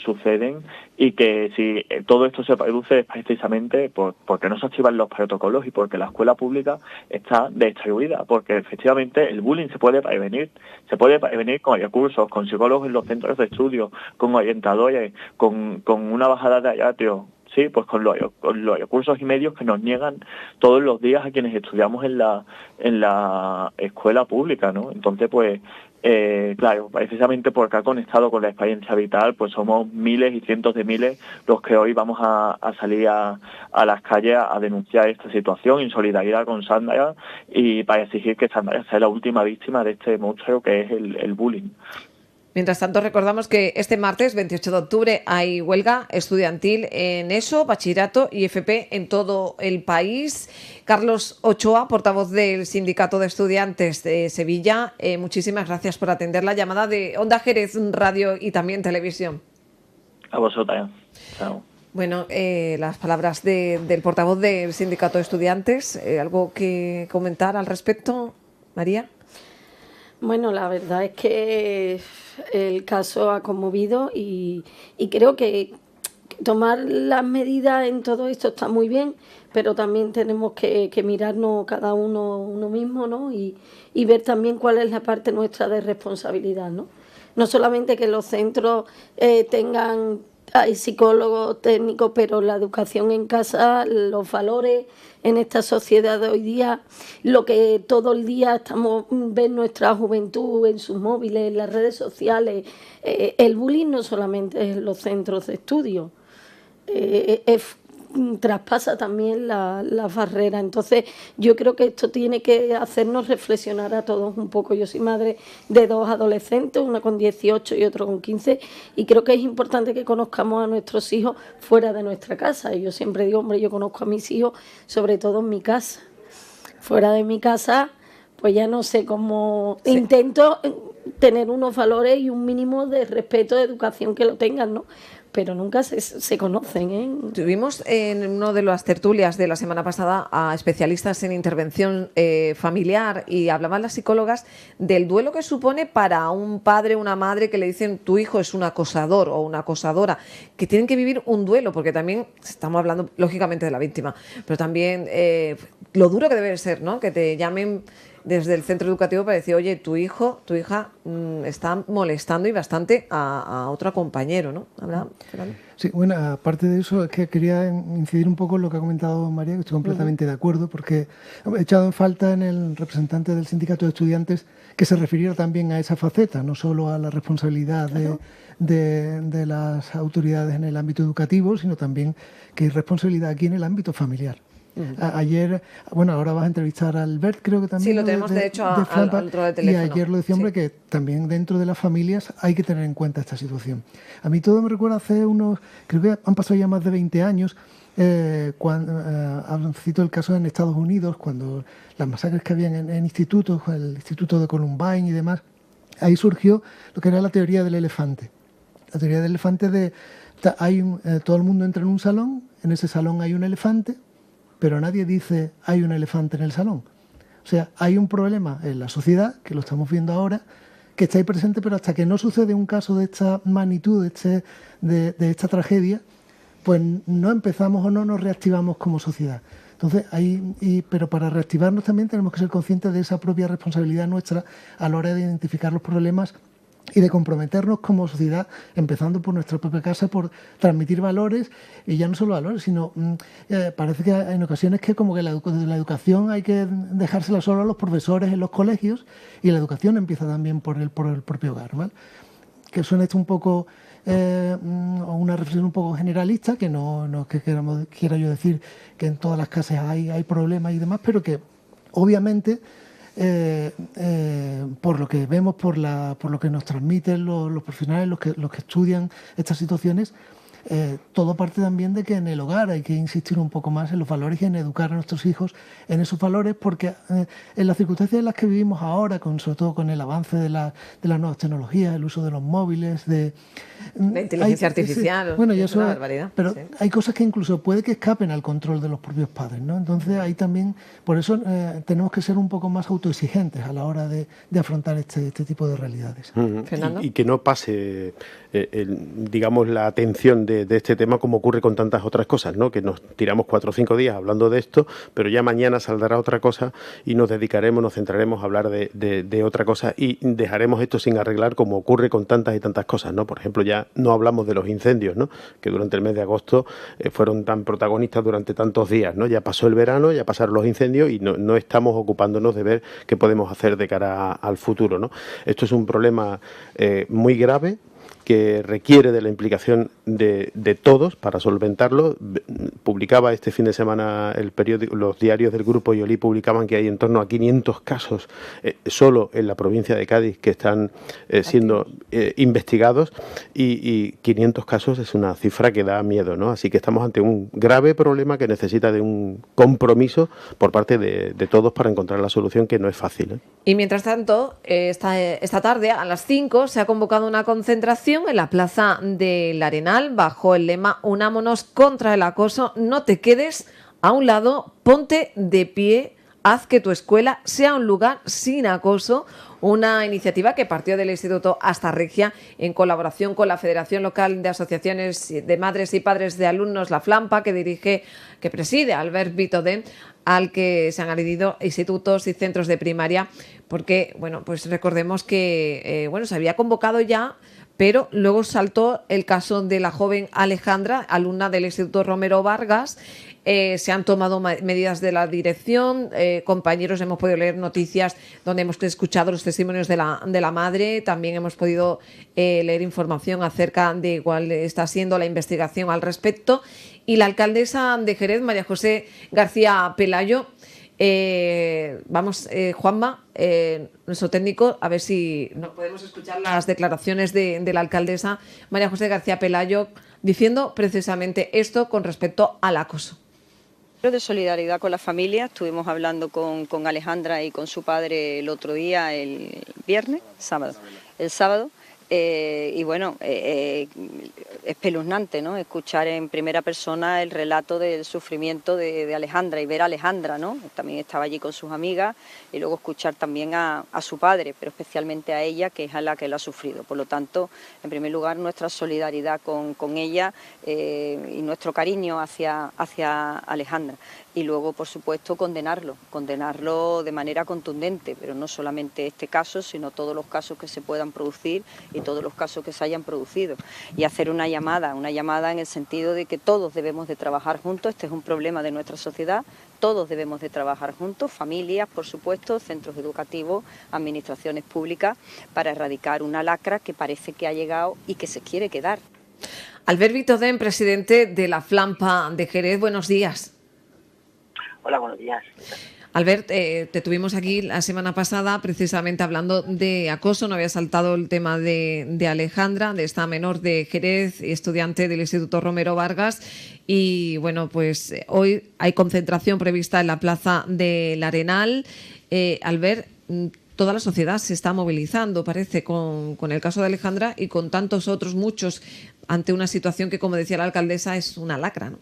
suceden, y que si todo esto se produce es precisamente porque no se activan los protocolos y porque la escuela pública está destruida, porque efectivamente el bullying se puede prevenir con recursos, con psicólogos en los centros de estudio, con orientadores, con una bajada de ratio. Sí, pues con los recursos y medios que nos niegan todos los días a quienes estudiamos en la escuela pública, ¿no? Entonces, pues, claro, precisamente porque ha conectado con la experiencia vital, pues somos miles y cientos de miles los que hoy vamos a salir a las calles a denunciar esta situación en solidaridad con Sandra y para exigir que Sandra sea la última víctima de este monstruo que es el bullying. Mientras tanto, recordamos que este martes 28 de octubre hay huelga estudiantil en ESO, bachillerato y FP en todo el país. Carlos Ochoa, portavoz del Sindicato de Estudiantes de Sevilla, muchísimas gracias por atender la llamada de Onda Jerez Radio y también Televisión. A vosotras. Chao. Bueno, las palabras del portavoz del Sindicato de Estudiantes. ¿Algo que comentar al respecto, María? Bueno, la verdad es que el caso ha conmovido y creo que tomar las medidas en todo esto está muy bien, pero también tenemos que mirarnos cada uno mismo, ¿no? Y ver también cuál es la parte nuestra de responsabilidad, ¿no? No solamente que los centros hay psicólogos técnicos, pero la educación en casa, los valores en esta sociedad de hoy día, lo que todo el día ven nuestra juventud en sus móviles, en las redes sociales, el bullying no solamente es en los centros de estudio, es traspasa también la barrera. Entonces yo creo que esto tiene que hacernos reflexionar a todos un poco. Yo soy madre de 2 adolescentes, una con 18 y otro con 15, y creo que es importante que conozcamos a nuestros hijos fuera de nuestra casa. Y yo siempre digo, hombre, yo conozco a mis hijos sobre todo en mi casa. Fuera de mi casa, pues ya no sé cómo... Sí. Intento tener unos valores y un mínimo de respeto, de educación, que lo tengan, ¿no? Pero nunca se conocen, ¿eh? Tuvimos en una de las tertulias de la semana pasada a especialistas en intervención familiar, y hablaban las psicólogas del duelo que supone para un padre o una madre que le dicen tu hijo es un acosador o una acosadora, que tienen que vivir un duelo, porque también estamos hablando lógicamente de la víctima, pero también lo duro que debe ser, ¿no? Que te llamen desde el centro educativo para decir, oye, tu hijo, tu hija está molestando y bastante a otro compañero, ¿no? ¿Verdad, Fernando? Sí, bueno, aparte de eso, es que quería incidir un poco en lo que ha comentado María, que estoy completamente de acuerdo, porque he echado en falta en el representante del sindicato de estudiantes que se refiriera también a esa faceta, no solo a la responsabilidad de las autoridades en el ámbito educativo, sino también que hay responsabilidad aquí en el ámbito familiar. Ayer, bueno, ahora vas a entrevistar a Albert, creo que también. Sí, lo tenemos de hecho al otro de teléfono. Y ayer lo decía, hombre, que también dentro de las familias hay que tener en cuenta esta situación. A mí todo me recuerda hace unos, creo que han pasado ya más de 20 años, cuando cito el caso en Estados Unidos, cuando las masacres que habían en institutos, el instituto de Columbine y demás, ahí surgió lo que era la teoría del elefante. La teoría del elefante todo el mundo entra en un salón, en ese salón hay un elefante, pero nadie dice hay un elefante en el salón. O sea, hay un problema en la sociedad, que lo estamos viendo ahora, que está ahí presente, pero hasta que no sucede un caso de esta magnitud, de esta tragedia, pues no empezamos o no nos reactivamos como sociedad. Entonces, pero para reactivarnos también tenemos que ser conscientes de esa propia responsabilidad nuestra a la hora de identificar los problemas y de comprometernos como sociedad, empezando por nuestra propia casa, por transmitir valores, y ya no solo valores, sino parece que en ocasiones que como que la educación hay que dejársela solo a los profesores en los colegios, y la educación empieza también por el propio hogar, ¿vale? Que suena esto un poco una reflexión un poco generalista, que no es que quiera yo decir que en todas las casas hay problemas y demás, pero que obviamente por lo que vemos, por lo que nos transmiten los profesionales, los que estudian estas situaciones, todo parte también de que en el hogar hay que insistir un poco más en los valores y en educar a nuestros hijos en esos valores, porque en las circunstancias en las que vivimos ahora, sobre todo con el avance de las nuevas tecnologías, el uso de los móviles, de la inteligencia artificial, bueno, y eso, una barbaridad. Pero sí, hay cosas que incluso puede que escapen al control de los propios padres, ¿no? Entonces ahí también, por eso tenemos que ser un poco más autoexigentes a la hora de afrontar este tipo de realidades. Fernando. Y que no pase, digamos, la atención de este tema como ocurre con tantas otras cosas, ¿no? Que nos tiramos 4 o 5 días hablando de esto, pero ya mañana saldrá otra cosa y nos centraremos a hablar de otra cosa, y dejaremos esto sin arreglar, como ocurre con tantas y tantas cosas, ¿no? Por ejemplo, ya no hablamos de los incendios, ¿no? Que durante el mes de agosto fueron tan protagonistas durante tantos días, ¿no? Ya pasó el verano, ya pasaron los incendios y no estamos ocupándonos de ver qué podemos hacer de cara al futuro, ¿no? Esto es un problema muy grave, que requiere de la implicación de todos para solventarlo. Publicaba este fin de semana el periódico, los diarios del Grupo Iolí publicaban que hay en torno a 500 casos solo en la provincia de Cádiz que están siendo investigados, y 500 casos es una cifra que da miedo, ¿no? Así que estamos ante un grave problema que necesita de un compromiso por parte de todos para encontrar la solución, que no es fácil, ¿eh? Y mientras tanto, esta tarde a las 5 se ha convocado una concentración en la plaza del Arenal bajo el lema Unámonos contra el acoso, no te quedes a un lado, ponte de pie, haz que tu escuela sea un lugar sin acoso. Una iniciativa que partió del Instituto Astarregia en colaboración con la Federación Local de Asociaciones de Madres y Padres de Alumnos, la FLAMPA, que preside Albert Vitodé, al que se han adherido institutos y centros de primaria, porque, bueno, pues recordemos que se había convocado ya pero luego saltó el caso de la joven Alejandra, alumna del Instituto Romero Vargas. Se han tomado medidas de la dirección, compañeros, hemos podido leer noticias donde hemos escuchado los testimonios de la madre, también hemos podido leer información acerca de cuál está siendo la investigación al respecto. Y la alcaldesa de Jerez, María José García Pelayo, Juanma, nuestro técnico, a ver si nos podemos escuchar las declaraciones de la alcaldesa María José García Pelayo diciendo precisamente esto con respecto al acoso. De solidaridad con la familia, estuvimos hablando con Alejandra y con su padre el otro día, el sábado. Y bueno, espeluznante, ¿no? Escuchar en primera persona el relato del sufrimiento de Alejandra y ver a Alejandra, ¿no? También estaba allí con sus amigas, y luego escuchar también a su padre, pero especialmente a ella, que es a la que lo ha sufrido. Por lo tanto, en primer lugar, nuestra solidaridad con ella y nuestro cariño hacia Alejandra. Y luego, por supuesto, condenarlo de manera contundente, pero no solamente este caso, sino todos los casos que se puedan producir y todos los casos que se hayan producido. Y hacer una llamada en el sentido de que todos debemos de trabajar juntos. Este es un problema de nuestra sociedad, todos debemos de trabajar juntos, familias, por supuesto, centros educativos, administraciones públicas, para erradicar una lacra que parece que ha llegado y que se quiere quedar. Albert Vitodén, presidente de la Flampa de Jerez, buenos días. Hola, buenos días. Albert, te tuvimos aquí la semana pasada precisamente hablando de acoso. No había saltado el tema de Alejandra, de esta menor de Jerez, estudiante del Instituto Romero Vargas. Y bueno, pues hoy hay concentración prevista en la Plaza del Arenal. Albert, toda la sociedad se está movilizando, parece, con el caso de Alejandra y con tantos otros, muchos, ante una situación que, como decía la alcaldesa, es una lacra, ¿no?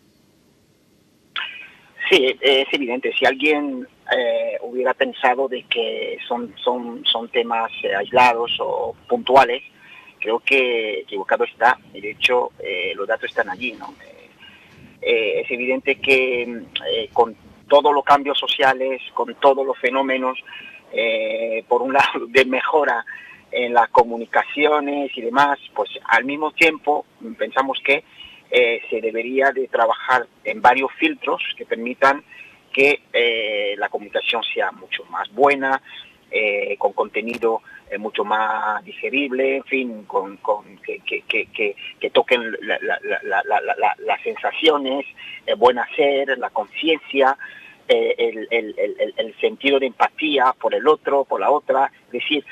Sí, es evidente. Si alguien hubiera pensado de que son temas aislados o puntuales, creo que equivocado está. De hecho, los datos están allí, ¿no? Es evidente que con todos los cambios sociales, con todos los fenómenos, por un lado, de mejora en las comunicaciones y demás, pues al mismo tiempo pensamos que se debería de trabajar en varios filtros que permitan que la comunicación sea mucho más buena, con contenido mucho más digerible, en fin, que toquen las sensaciones, el buen hacer, la conciencia, el sentido de empatía por el otro, por la otra. Es decir,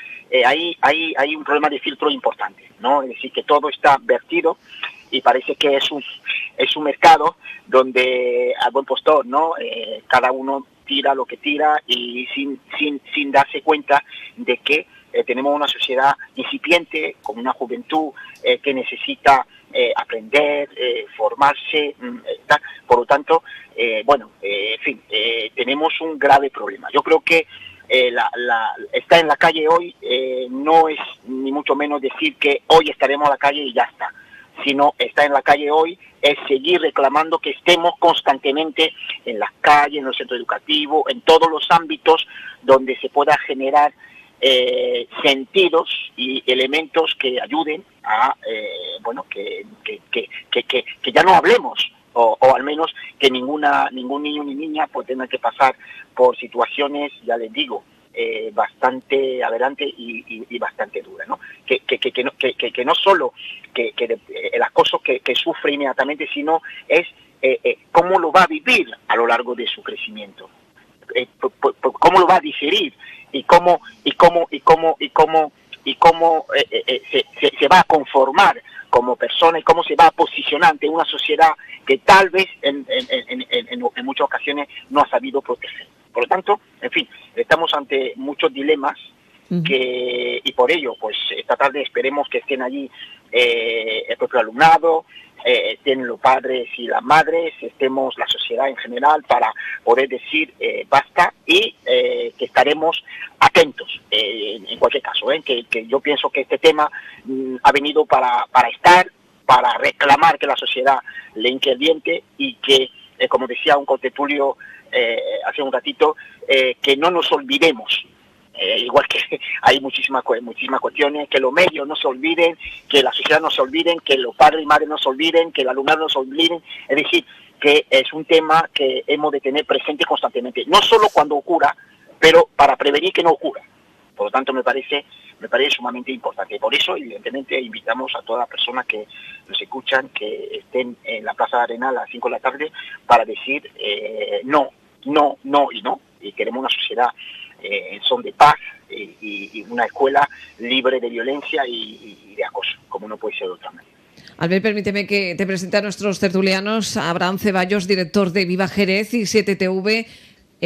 hay un problema de filtro importante, ¿no? Es decir, que todo está vertido y parece que es un mercado donde al buen postor, ¿no? Cada uno tira lo que tira y sin darse cuenta de que tenemos una sociedad incipiente, con una juventud que necesita aprender, formarse, por lo tanto, en fin, tenemos un grave problema. Yo creo que estar en la calle hoy no es ni mucho menos decir que hoy estaremos en la calle y ya está, sino estar en la calle hoy es seguir reclamando que estemos constantemente en las calles, en los centros educativos, en todos los ámbitos donde se pueda generar sentidos y elementos que ayuden a que ya no hablemos, o al menos que ningún niño ni niña pues tenga que pasar por situaciones, ya les digo, bastante aberrante y bastante dura, ¿no? Que no solo que el acoso que sufre inmediatamente, sino es cómo lo va a vivir a lo largo de su crecimiento, cómo lo va a digerir y cómo se va a conformar como persona y cómo se va a posicionar ante una sociedad que tal vez en muchas ocasiones no ha sabido proteger. Por lo tanto, en fin, estamos ante muchos dilemas y por ello, pues esta tarde esperemos que estén allí el propio alumnado, estén los padres y las madres, estemos la sociedad en general para poder decir basta y que estaremos atentos en cualquier caso, que yo pienso que este tema ha venido para estar, para reclamar que la sociedad le hinque el diente y que, como decía un contertulio hace un ratito, que no nos olvidemos igual que hay muchísimas cuestiones, que los medios no se olviden, que la sociedad no se olviden, que los padres y madres no se olviden, que el alumnado no se olviden. Es decir, que es un tema que hemos de tener presente constantemente, no solo cuando ocurra, pero para prevenir que no ocurra. Por lo tanto, me parece sumamente importante. Por eso, evidentemente, invitamos a todas las personas que nos escuchan que estén en la Plaza de Arenal a las 5 de la tarde para decir no, no, no y no. Y queremos una sociedad en son de paz y una escuela libre de violencia y de acoso, como no puede ser de otra manera. Albert, permíteme que te presente a nuestros tertulianos. Abraham Ceballos, director de Viva Jerez y 7TV.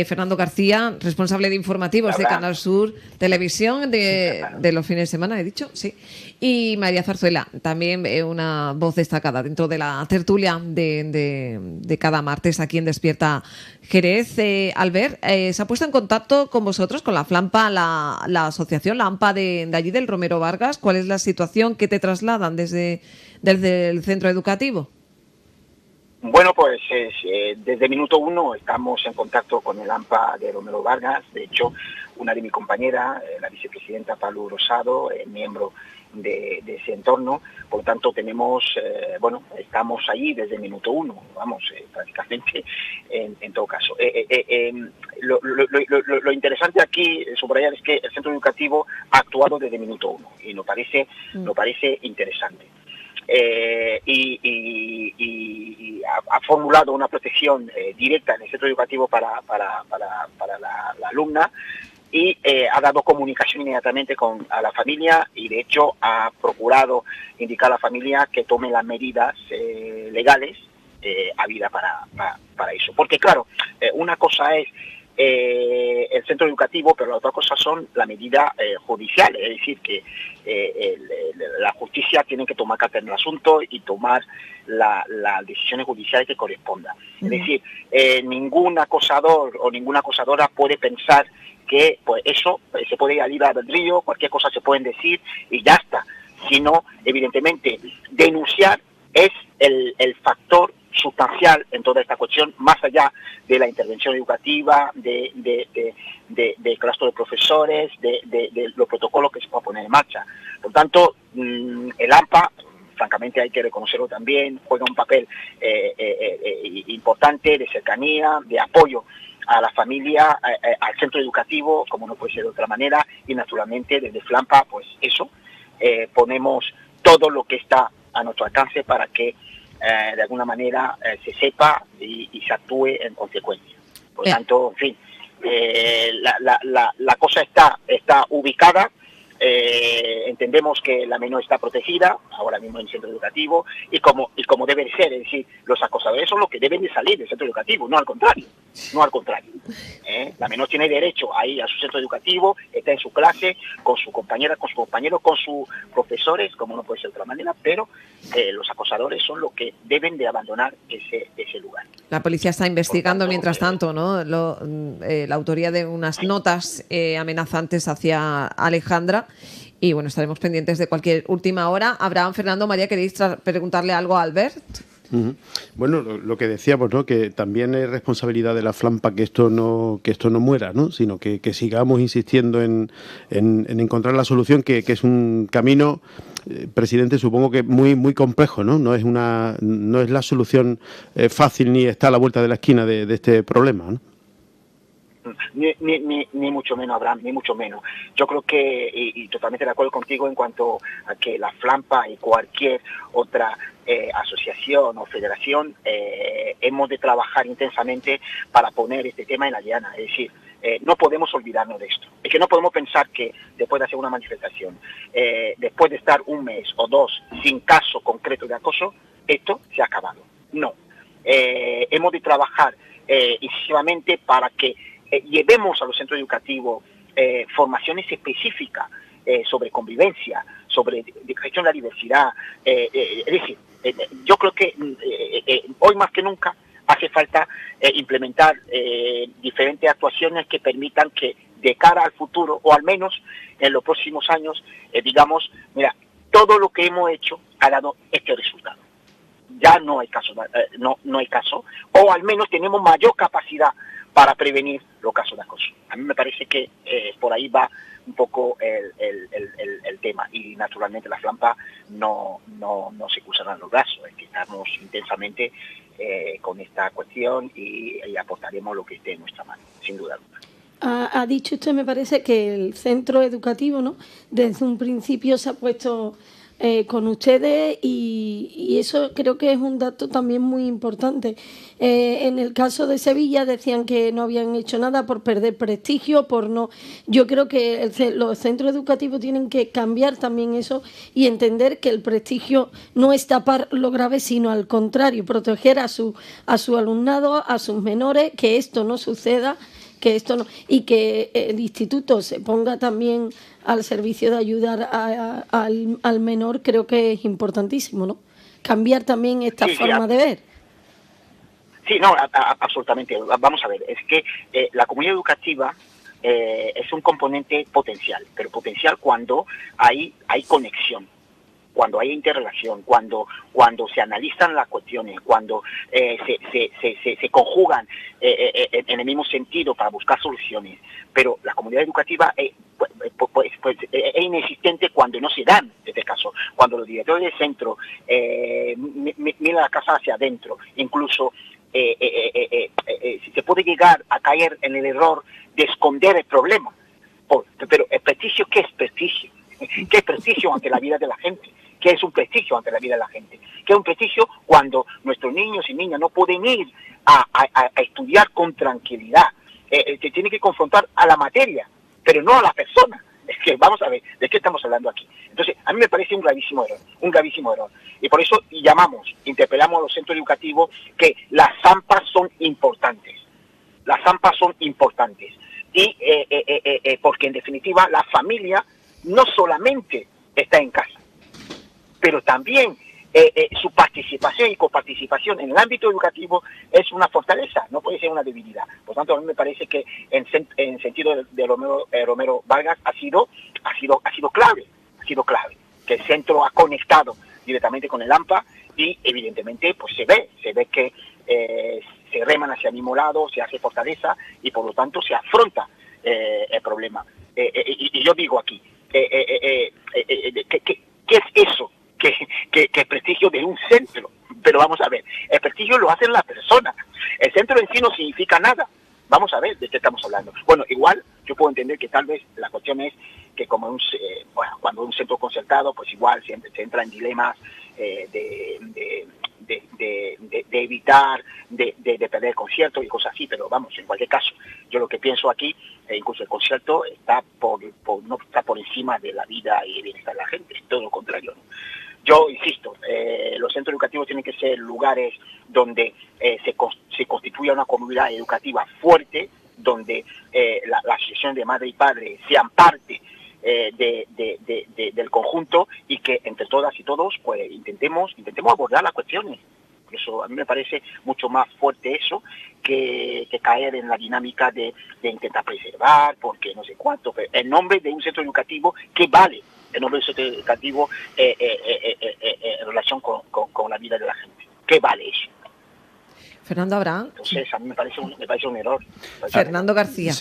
Fernando García, responsable de informativos de Canal Sur Televisión de los fines de semana, he dicho, sí. Y María Zarzuela, también una voz destacada dentro de la tertulia de cada martes aquí en Despierta Jerez. Albert, ¿se ha puesto en contacto con vosotros, con la FLAMPA, la asociación, la AMPA de allí del Romero Vargas? ¿Cuál es la situación que te trasladan desde el centro educativo? Bueno, pues desde minuto uno estamos en contacto con el AMPA de Romero Vargas. De hecho, una de mis compañeras, la vicepresidenta Palu Rosado, miembro de ese entorno. Por lo tanto, estamos allí desde minuto uno, prácticamente en todo caso. Lo interesante aquí, subrayar, es que el centro educativo ha actuado desde minuto uno y nos parece interesante. Y ha formulado una protección directa en el centro educativo para la alumna y ha dado comunicación inmediatamente a la familia y de hecho ha procurado indicar a la familia que tome las medidas legales habidas para eso. Porque claro, una cosa es el centro educativo, pero la otra cosa son las medidas judiciales, es decir, que la justicia tiene que tomar carta en el asunto y tomar las decisiones judiciales que correspondan. Es decir, ningún acosador o ninguna acosadora puede pensar que pues eso se puede ir a libre albedrío, cualquier cosa se pueden decir y ya está, sino evidentemente denunciar es el factor sustancial en toda esta cuestión, más allá de la intervención educativa, de claustro de profesores, de los protocolos que se pueden poner en marcha. Por tanto, el AMPA, francamente hay que reconocerlo también, juega un papel importante de cercanía, de apoyo a la familia, al centro educativo, como no puede ser de otra manera, y naturalmente desde FLAMPA, pues eso, ponemos todo lo que está a nuestro alcance para que de alguna manera se sepa y se actúe en consecuencia. Por tanto, en fin, la cosa está ubicada. Entendemos que la menor está protegida ahora mismo en el centro educativo y como debe ser, es decir, los acosadores son los que deben de salir del centro educativo, no al contrario. La menor tiene derecho a ir a su centro educativo, está en su clase, con su compañera, con sus compañeros, con sus profesores, como no puede ser de otra manera, pero los acosadores son los que deben de abandonar ese lugar. La policía está investigando mientras tanto, ¿no? La autoría de unas notas amenazantes hacia Alejandra. Y bueno, estaremos pendientes de cualquier última hora. Abraham, Fernando, María, ¿queréis preguntarle algo a Albert? Bueno, lo que decíamos, ¿no? Que también es responsabilidad de la FLAMPA que esto no muera, ¿no? Sino que sigamos insistiendo en encontrar la solución, que es un camino, presidente, supongo que muy complejo, ¿no? No es la solución fácil ni está a la vuelta de la esquina de este problema, ¿no? Ni mucho menos, Abraham, ni mucho menos. Yo creo que, y totalmente de acuerdo contigo en cuanto a que la FLAMPA y cualquier otra asociación o federación hemos de trabajar intensamente para poner este tema en la llana. Es decir, no podemos olvidarnos de esto. Es que no podemos pensar que después de hacer una manifestación, después de estar un mes o dos sin caso concreto de acoso, esto se ha acabado. No. Hemos de trabajar incisivamente para que llevemos a los centros educativos formaciones específicas sobre convivencia, sobre gestión de la diversidad. Es decir, yo creo que hoy más que nunca hace falta implementar diferentes actuaciones que permitan que de cara al futuro, o al menos en los próximos años, digamos, mira, todo lo que hemos hecho ha dado este resultado. Ya no hay caso, no hay caso, o al menos tenemos mayor capacidad para prevenir los casos de acoso. A mí me parece que por ahí va un poco el tema, y naturalmente la FLAMPA no se cruzarán los brazos, es que estamos intensamente con esta cuestión y aportaremos lo que esté en nuestra mano, sin duda alguna. Ha dicho usted, me parece, que el centro educativo, ¿no?, desde un principio se ha puesto con ustedes, y eso creo que es un dato también muy importante. En el caso de Sevilla decían que no habían hecho nada por perder prestigio, por no. Yo creo que los centros educativos tienen que cambiar también eso y entender que el prestigio no es tapar lo grave, sino al contrario, proteger a su alumnado, a sus menores, que esto no suceda, que esto no, y que el instituto se ponga también al servicio de ayudar al menor. Creo que es importantísimo, ¿no? Cambiar también esta forma de ver. Sí, no, absolutamente. Vamos a ver, es que la comunidad educativa es un componente potencial, pero potencial cuando hay conexión, cuando hay interrelación, cuando se analizan las cuestiones, cuando se conjugan en el mismo sentido para buscar soluciones. Pero la comunidad educativa es inexistente cuando no se dan, en este caso, cuando los directores del centro miran la casa hacia adentro, incluso se puede llegar a caer en el error de esconder el problema. Pero el prestigio, ¿qué es prestigio? ¿Qué es prestigio ante la vida de la gente? ¿Qué es un prestigio ante la vida de la gente? ¿Qué es un prestigio cuando nuestros niños y niñas no pueden ir a estudiar con tranquilidad? Se tiene que confrontar a la materia, pero no a la persona. Es que, vamos a ver, ¿de qué estamos hablando aquí? Entonces, a mí me parece un gravísimo error. Y por eso interpelamos a los centros educativos que las AMPAs son importantes. Las AMPAs son importantes. Y porque, en definitiva, la familia no solamente está en casa, pero también su participación y coparticipación en el ámbito educativo es una fortaleza, no puede ser una debilidad. Por tanto, a mí me parece que en sentido de Romero Vargas ha sido clave, que el centro ha conectado directamente con el AMPA y evidentemente pues se ve que se reman hacia el mismo lado, se hace fortaleza y por lo tanto se afronta el problema. Y yo digo aquí, ¿qué es eso? Que el prestigio de un centro. Pero vamos a ver, el prestigio lo hacen las personas. El centro en sí no significa nada. Vamos a ver de qué estamos hablando. Bueno, igual yo puedo entender que tal vez la cuestión es que como cuando un centro concertado, pues igual se entra en dilemas de evitar, de perder el concierto y cosas así, pero vamos, en cualquier caso, yo lo que pienso aquí, incluso el concierto no está por encima de la vida y el bienestar de la gente, es todo lo contrario, ¿no? Yo insisto, los centros educativos tienen que ser lugares donde se constituya una comunidad educativa fuerte, donde la asociación de madre y padre sean parte del conjunto y que entre todas y todos pues intentemos abordar las cuestiones. Por eso a mí me parece mucho más fuerte eso que caer en la dinámica de intentar preservar, porque no sé cuánto, pero en nombre de un centro educativo que vale, en nombre de un centro educativo en relación con la vida de la gente. ¿Qué vale eso? Fernando Abraham. Entonces, a mí me parece un error. Fernando García.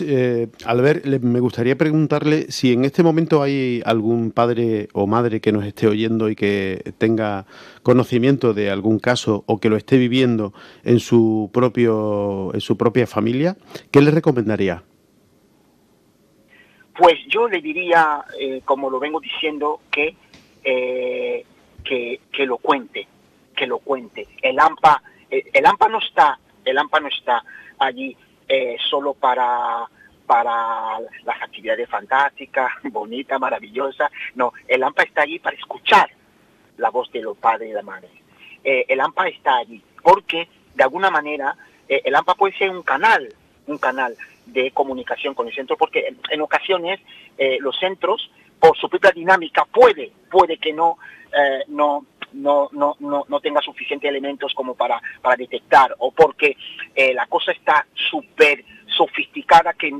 Albert, me gustaría preguntarle si en este momento hay algún padre o madre que nos esté oyendo y que tenga conocimiento de algún caso o que lo esté viviendo en su propia familia. ¿Qué le recomendaría? Pues yo le diría, como lo vengo diciendo, que lo cuente. El AMPA no está allí solo para las actividades fantásticas, bonitas, maravillosas. No, el AMPA está allí para escuchar la voz de los padres y la madre. El AMPA está allí porque, de alguna manera, el AMPA puede ser un canal de comunicación con el centro, porque en ocasiones los centros, por su propia dinámica, puede que no tenga suficientes elementos como para detectar, o porque la cosa está súper sofisticada que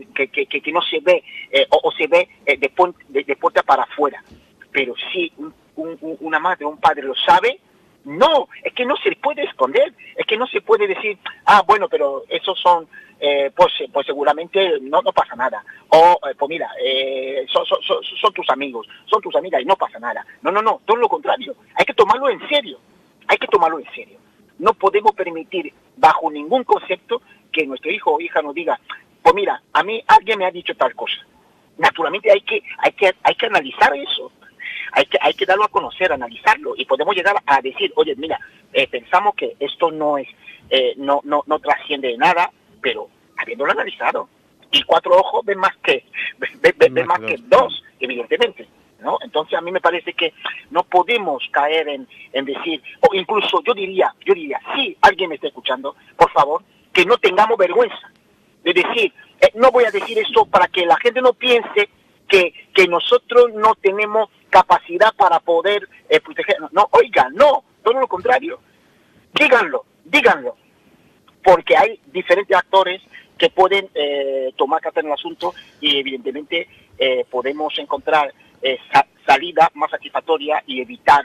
no se ve o se ve de puerta para afuera. Pero si una madre o un padre lo sabe, no, es que no se puede esconder, es que no se puede decir, bueno, pero esos son pues seguramente no pasa nada. O, pues mira, son tus amigos, son tus amigas y no pasa nada. No, todo lo contrario. Hay que tomarlo en serio. No podemos permitir, bajo ningún concepto, que nuestro hijo o hija nos diga, pues mira, a mí alguien me ha dicho tal cosa. Naturalmente hay que analizar eso. Hay que darlo a conocer, analizarlo, y podemos llegar a decir, oye, mira, pensamos que esto no trasciende de nada, pero habiéndolo analizado. Y 4 ojos ven más que dos, evidentemente, ¿no? Entonces a mí me parece que no podemos caer en decir, o incluso yo diría, si alguien me está escuchando, por favor, que no tengamos vergüenza de decir, no voy a decir esto para que la gente no piense que nosotros no tenemos capacidad para poder protegernos. No, oigan, no, todo lo contrario. Díganlo, porque hay diferentes actores que pueden tomar carta en el asunto, y evidentemente podemos encontrar salida más satisfactoria y evitar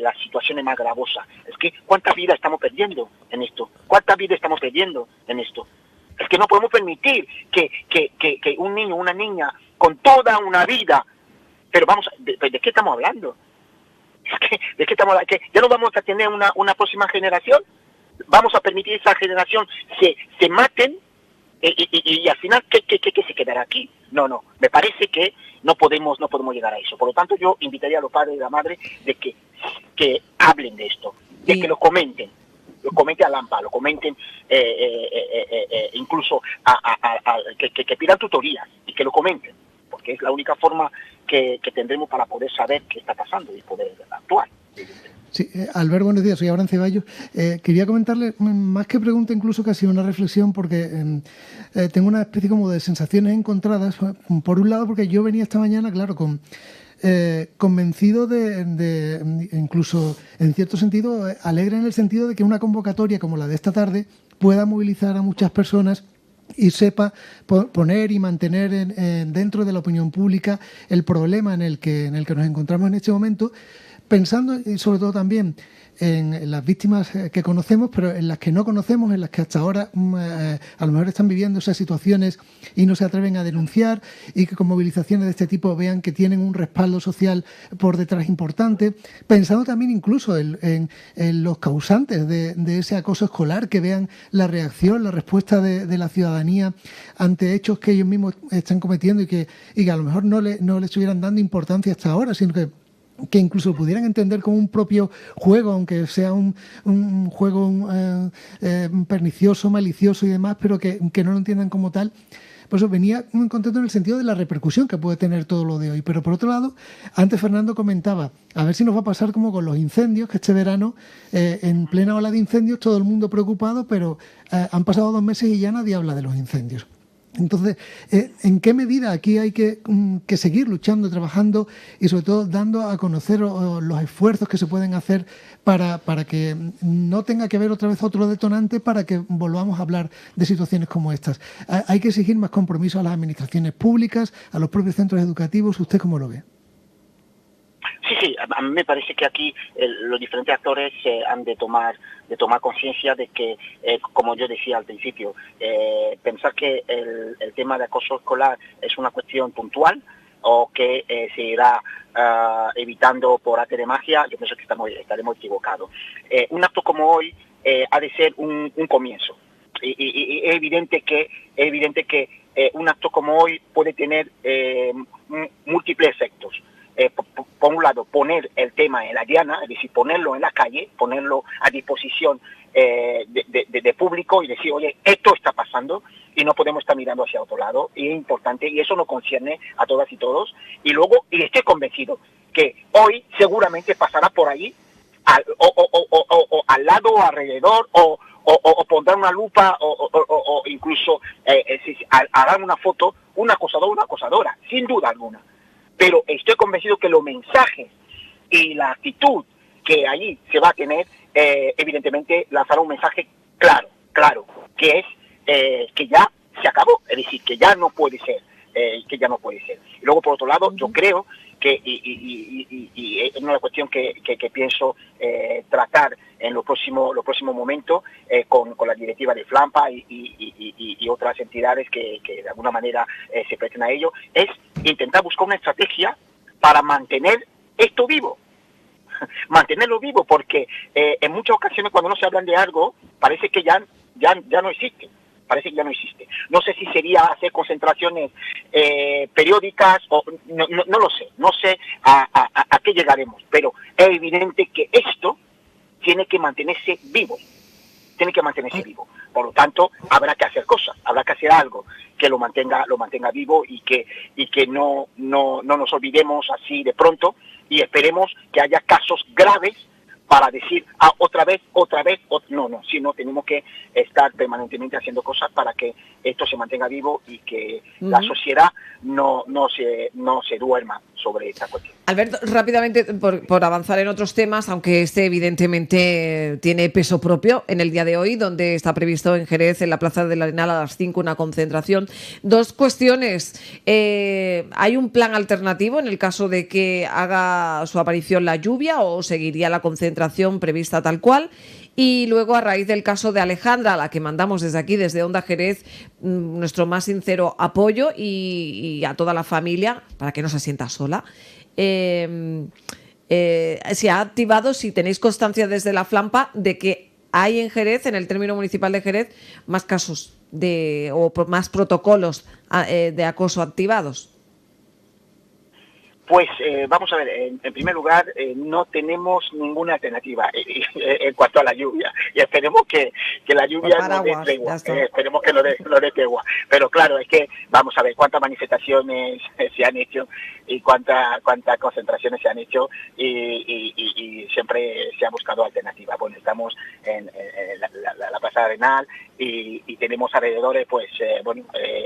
las situaciones más gravosas. Es que ¿cuántas vidas estamos perdiendo en esto? Es que no podemos permitir que un niño, una niña, con toda una vida, pero vamos, ¿de qué estamos hablando? ¿De qué estamos hablando? ¿Que ya no vamos a tener una próxima generación? ¿Vamos a permitir esa generación se maten? Y al final, ¿qué se quedará aquí? No, me parece que no podemos llegar a eso. Por lo tanto, yo invitaría a los padres y a la madre de que hablen de esto, de que lo comenten al AMPA, lo comenten incluso que pidan tutorías y que lo comenten, porque es la única forma que tendremos para poder saber qué está pasando y poder actuar. Sí, Albert, buenos días, soy Abraham Ceballos. Quería comentarle, más que pregunta, incluso casi una reflexión, porque tengo una especie como de sensaciones encontradas. Por un lado, porque yo venía esta mañana, claro, convencido de incluso en cierto sentido, alegre en el sentido de que una convocatoria como la de esta tarde pueda movilizar a muchas personas y sepa poner y mantener dentro de la opinión pública el problema en el que nos encontramos en este momento, pensando y sobre todo también en las víctimas que conocemos, pero en las que no conocemos, en las que hasta ahora a lo mejor están viviendo esas situaciones y no se atreven a denunciar, y que con movilizaciones de este tipo vean que tienen un respaldo social por detrás importante, pensando también incluso en los causantes de ese acoso escolar, que vean la reacción, la respuesta de la ciudadanía ante hechos que ellos mismos están cometiendo y que a lo mejor no le estuvieran dando importancia hasta ahora, sino que incluso pudieran entender como un propio juego, aunque sea un juego pernicioso, malicioso y demás, pero que no lo entiendan como tal. Por eso venía muy contento en el sentido de la repercusión que puede tener todo lo de hoy. Pero por otro lado, antes Fernando comentaba, a ver si nos va a pasar como con los incendios, que este verano, en plena ola de incendios, todo el mundo preocupado, pero han pasado 2 meses y ya nadie habla de los incendios. Entonces, ¿en qué medida aquí hay que seguir luchando, trabajando y sobre todo dando a conocer los esfuerzos que se pueden hacer para que no tenga que haber otra vez otro detonante para que volvamos a hablar de situaciones como estas? Hay que exigir más compromiso a las administraciones públicas, a los propios centros educativos. ¿Usted cómo lo ve? Sí, a mí me parece que aquí los diferentes actores han de tomar conciencia de que, como yo decía al principio, pensar que el tema de acoso escolar es una cuestión puntual o que se irá evitando por arte de magia, yo pienso que estaremos equivocados. Un acto como hoy ha de ser un comienzo. Y es evidente que un acto como hoy puede tener múltiples efectos. Por un lado, poner el tema en la diana, es decir, ponerlo en la calle, ponerlo a disposición de público y decir, oye, esto está pasando y no podemos estar mirando hacia otro lado, y es importante, y eso nos concierne a todas y todos. Y luego, y estoy convencido que hoy seguramente pasará por ahí, al lado o alrededor, o pondrán una lupa, o incluso harán una foto, un acosador o una acosadora, sin duda alguna. Pero estoy convencido que los mensajes y la actitud que allí se va a tener, evidentemente lanzará un mensaje claro, que es que ya se acabó, es decir, que ya no puede ser, Y luego, por otro lado, yo creo que, y es una cuestión que pienso tratar en los próximos momentos con la directiva de Flampa y otras entidades que de alguna manera se presten a ello, es intentar buscar una estrategia para mantener esto vivo. Mantenerlo vivo, porque en muchas ocasiones cuando no se hablan de algo parece que ya no existe. Parece que ya no existe. No sé si sería hacer concentraciones periódicas o no lo sé. No sé a qué llegaremos, pero es evidente que esto tiene que mantenerse vivo. Tiene que mantenerse vivo. Por lo tanto, habrá que hacer cosas, habrá que hacer algo que lo mantenga vivo y que no nos olvidemos así de pronto, y esperemos que haya casos graves para decir otra vez, no, sino tenemos que estar permanentemente haciendo cosas para que esto se mantenga vivo y que la sociedad no se duerma sobre esta cuestión. Alberto, rápidamente, por avanzar en otros temas, aunque este evidentemente tiene peso propio en el día de hoy, donde está previsto en Jerez, en la Plaza del Arenal, a las 5 una concentración. Dos cuestiones. ¿Hay un plan alternativo en el caso de que haga su aparición la lluvia, o seguiría la concentración prevista tal cual? Y luego, a raíz del caso de Alejandra, a la que mandamos desde aquí, desde Onda Jerez, nuestro más sincero apoyo, y a toda la familia, para que no se sienta sola. Se ha activado, si tenéis constancia desde la Flampa, de que hay en Jerez, en el término municipal de Jerez, más casos o más protocolos de acoso activados. Pues vamos a ver, en primer lugar, no tenemos ninguna alternativa en cuanto a la lluvia, y esperemos que la lluvia no dé tregua, esperemos que no dé tregua. Pero claro, es que vamos a ver cuántas manifestaciones se han hecho y cuántas concentraciones se han hecho, y siempre se ha buscado alternativas. Bueno, estamos en la Plaza Arenal y tenemos alrededores, pues,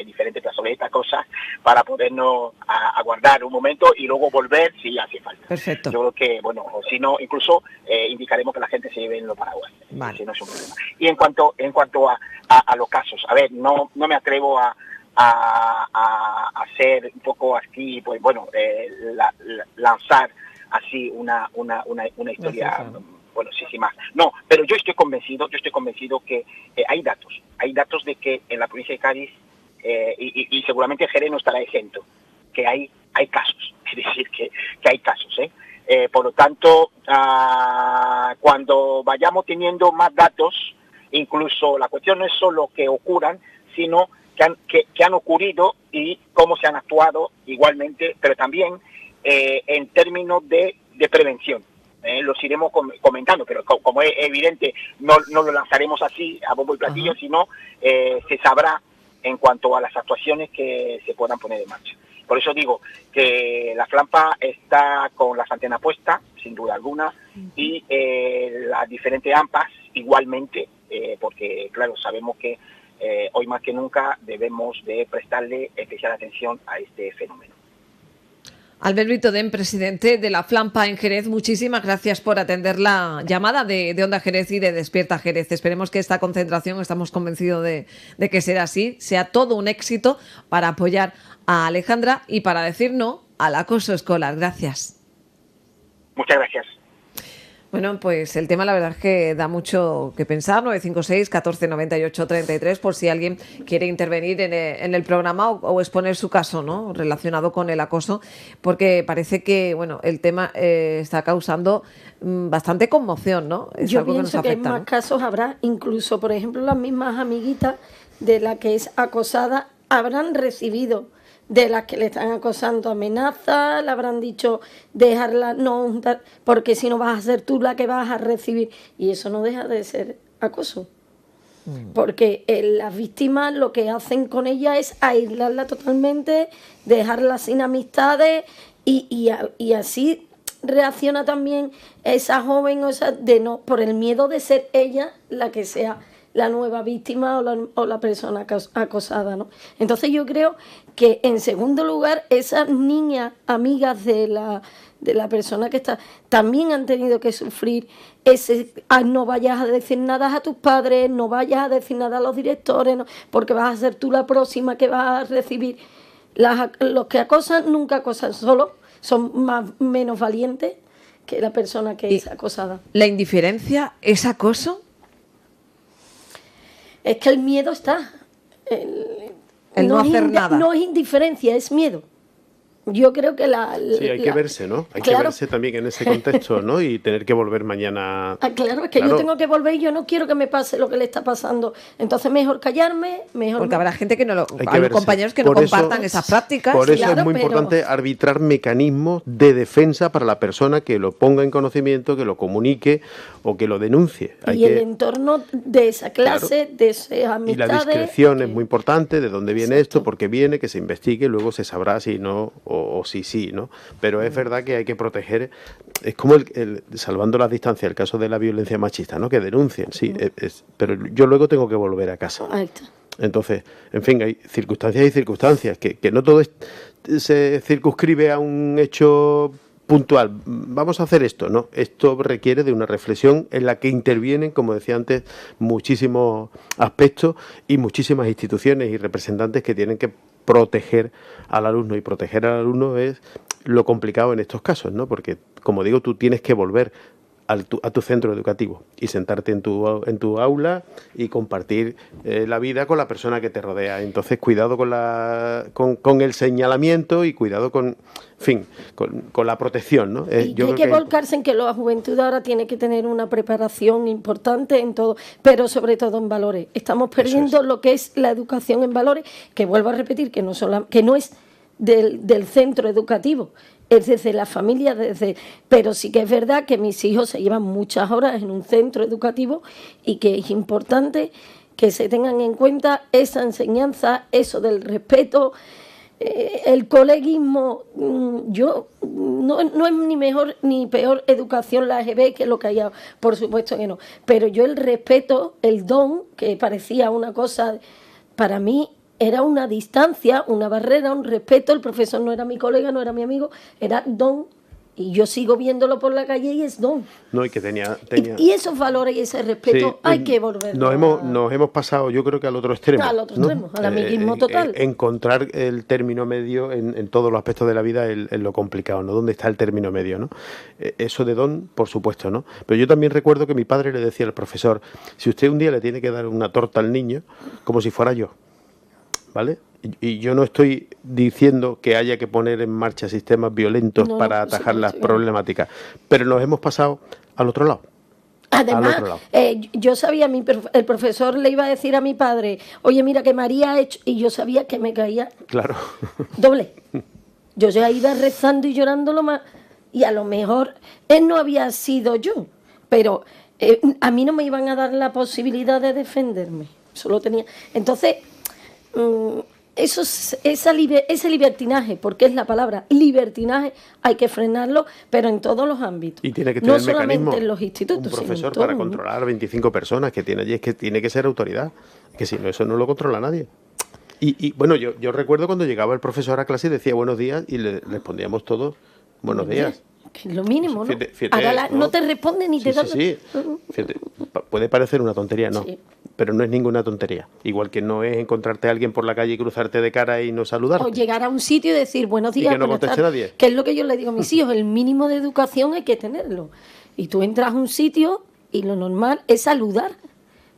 diferentes plazoletas, cosas, para podernos aguardar un momento y luego volver si hace falta. Perfecto. Yo creo que, o si no, incluso indicaremos que la gente se lleve en los paraguas. Vale. Si no es un problema. Y en cuanto a los casos, a ver, no me atrevo a hacer un poco así, pues lanzar así una historia, sí, más. No, pero yo estoy convencido que hay datos de que en la provincia de Cádiz, y seguramente Jerez no estará exento, que hay casos, es decir, que hay casos, por lo tanto, cuando vayamos teniendo más datos, incluso la cuestión no es solo que ocurran, sino que han ocurrido y cómo se han actuado igualmente, pero también en términos de prevención. Los iremos comentando, pero como es evidente, no lo lanzaremos así a bombo y platillo, sino se sabrá en cuanto a las actuaciones que se puedan poner en marcha. Por eso digo que la Flampa está con las antenas puestas, sin duda alguna, y las diferentes AMPAs igualmente, porque claro, sabemos que hoy más que nunca debemos de prestarle especial atención a este fenómeno. Alberto Den, presidente de la Flampa en Jerez, muchísimas gracias por atender la llamada de Onda Jerez y de Despierta Jerez. Esperemos que esta concentración, estamos convencidos de que será así, sea todo un éxito para apoyar a Alejandra y para decir no al acoso escolar. Gracias. Muchas gracias. Bueno, pues el tema la verdad es que da mucho que pensar. 956 14 98 33, por si alguien quiere intervenir en el programa o exponer su caso, ¿no?, relacionado con el acoso, porque parece que el tema está causando bastante conmoción, ¿no? Es Yo algo pienso que nos afecta, hay más casos habrá, incluso, por ejemplo, las mismas amiguitas de la que es acosada habrán recibido de las que le están acosando amenazas, le habrán dicho dejarla no juntar, porque si no vas a ser tú la que vas a recibir, y eso no deja de ser acoso. Porque las víctimas lo que hacen con ella es aislarla totalmente, dejarla sin amistades, y así reacciona también esa joven, por el miedo de ser ella la que sea la nueva víctima o la persona acosada, ¿no? Entonces yo creo que, en segundo lugar, esas niñas amigas de la persona que está también han tenido que sufrir no vayas a decir nada a tus padres, no vayas a decir nada a los directores, no, porque vas a ser tú la próxima que vas a recibir. Los que acosan nunca acosan solos, son menos valientes que la persona que es acosada. ¿La indiferencia es acoso? Es que el miedo está. El no hacer nada. No es indiferencia, es miedo. Yo creo que sí, hay que verse, ¿no? Hay que verse también en ese contexto, ¿no? Y tener que volver mañana... Claro, es que yo tengo que volver y yo no quiero que me pase lo que le está pasando. Entonces mejor callarme, mejor... Porque habrá gente que no lo... Hay compañeros que no compartan esas prácticas. Por eso es muy importante arbitrar mecanismos de defensa para la persona que lo ponga en conocimiento, que lo comunique o que lo denuncie. Y el entorno de esa clase, de esas amistades... Y la discreción es muy importante, de dónde viene esto, por qué viene, que se investigue, luego se sabrá si no... o sí, ¿no? Pero es verdad que hay que proteger, es como salvando las distancias, el caso de la violencia machista, ¿no? Que denuncien, sí, pero yo luego tengo que volver a casa. Ahí está. Entonces, en fin, hay circunstancias y circunstancias, que no todo se circunscribe a un hecho puntual. Vamos a hacer esto, ¿no? Esto requiere de una reflexión en la que intervienen, como decía antes, muchísimos aspectos y muchísimas instituciones y representantes que tienen que proteger al alumno, y proteger al alumno es lo complicado en estos casos, ¿no? Porque, como digo, tú tienes que volver a tu centro educativo y sentarte en tu aula y compartir la vida con la persona que te rodea. Entonces, cuidado con el señalamiento y cuidado con la protección, ¿no? Y hay que volcarse en que la juventud ahora tiene que tener una preparación importante en todo, pero sobre todo en valores. Estamos perdiendo lo que es la educación en valores, que vuelvo a repetir, que no es del centro educativo, es desde la familia, pero sí que es verdad que mis hijos se llevan muchas horas en un centro educativo y que es importante que se tengan en cuenta esa enseñanza, eso del respeto, el coleguismo. No es ni mejor ni peor educación la EGB que lo que haya, por supuesto que no, pero yo el respeto, el don, que parecía una cosa, para mí era una distancia, una barrera, un respeto. El profesor no era mi colega, no era mi amigo, era don. Y yo sigo viéndolo por la calle y es don. No, y que tenía... Y esos valores y ese respeto hay que volver. Nos hemos pasado, yo creo que al otro extremo. Al otro extremo, al amiguismo total. Encontrar el término medio en todos los aspectos de la vida es lo complicado, ¿no? ¿Dónde está el término medio, no? Eso de don, por supuesto, ¿no? Pero yo también recuerdo que mi padre le decía al profesor, si usted un día le tiene que dar una torta al niño, como si fuera yo, ¿vale? Y yo no estoy diciendo que haya que poner en marcha sistemas violentos para atajar las problemáticas, pero nos hemos pasado al otro lado. Además, yo sabía, el profesor le iba a decir a mi padre, oye, mira que María ha hecho, y yo sabía que me caía doble. Yo ya iba rezando y llorando lo más, y a lo mejor él no había sido yo, pero a mí no me iban a dar la posibilidad de defenderme, solo tenía. Entonces, ese libertinaje, porque es la palabra libertinaje, hay que frenarlo, pero en todos los ámbitos. Y tiene que tener no solamente en los institutos, un profesor para controlar 25 personas que tiene allí, es que tiene que ser autoridad, que si no, eso no lo controla nadie. Y bueno, yo recuerdo cuando llegaba el profesor a clase y decía buenos días y le respondíamos todos buenos días. Que es lo mínimo, ¿no? Fíjate, no te responde ni te da... Sí. Fíjate, puede parecer una tontería, no, pero no es ninguna tontería. Igual que no es encontrarte a alguien por la calle y cruzarte de cara y no saludarte. O llegar a un sitio y decir buenos días, y que no conteste nadie. Que es lo que yo le digo a mis hijos, el mínimo de educación hay que tenerlo. Y tú entras a un sitio y lo normal es saludar,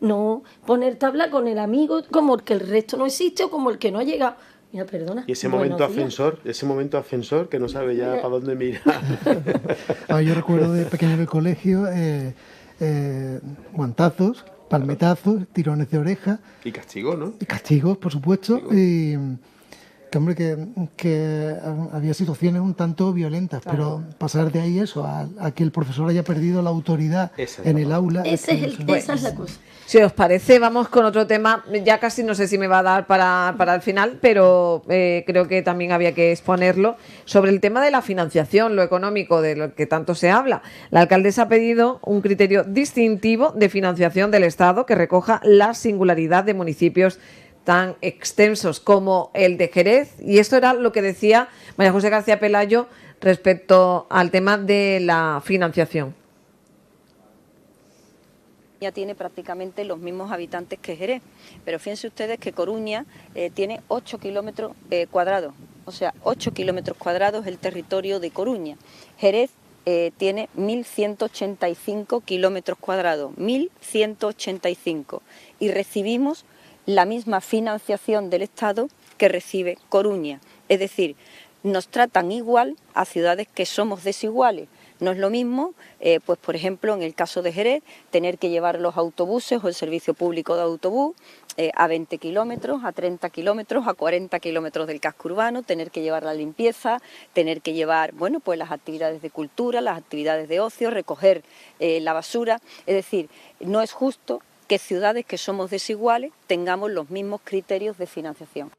no ponerte a hablar con el amigo como el que el resto no existe o como el que no ha llegado. Mira, perdona. Y ese momento ascensor que no sabe ya para dónde mirar. Yo recuerdo de pequeño en el colegio guantazos, palmetazos, tirones de oreja. Y castigos, ¿no? Y castigos, por supuesto. Y que había situaciones un tanto violentas, pero pasar de ahí eso a que el profesor haya perdido la autoridad en el aula. Esa es la cosa. Si os parece, vamos con otro tema. Ya casi no sé si me va a dar para el final, pero creo que también había que exponerlo. Sobre el tema de la financiación, lo económico, de lo que tanto se habla. La alcaldesa ha pedido un criterio distintivo de financiación del Estado que recoja la singularidad de municipios tan extensos como el de Jerez. Y esto era lo que decía María José García Pelayo respecto al tema de la financiación. Ya tiene prácticamente los mismos habitantes que Jerez, pero fíjense ustedes que Coruña tiene 8 kilómetros cuadrados, o sea, 8 kilómetros cuadrados el territorio de Coruña. Jerez tiene 1.185 kilómetros cuadrados, 1.185, y recibimos la misma financiación del Estado que recibe Coruña. Es decir, nos tratan igual a ciudades que somos desiguales. No es lo mismo, pues por ejemplo, en el caso de Jerez, tener que llevar los autobuses o el servicio público de autobús a 20 kilómetros, a 30 kilómetros, a 40 kilómetros del casco urbano, tener que llevar la limpieza, tener que llevar, bueno, pues las actividades de cultura, las actividades de ocio, recoger la basura. Es decir, no es justo que ciudades que somos desiguales tengamos los mismos criterios de financiación.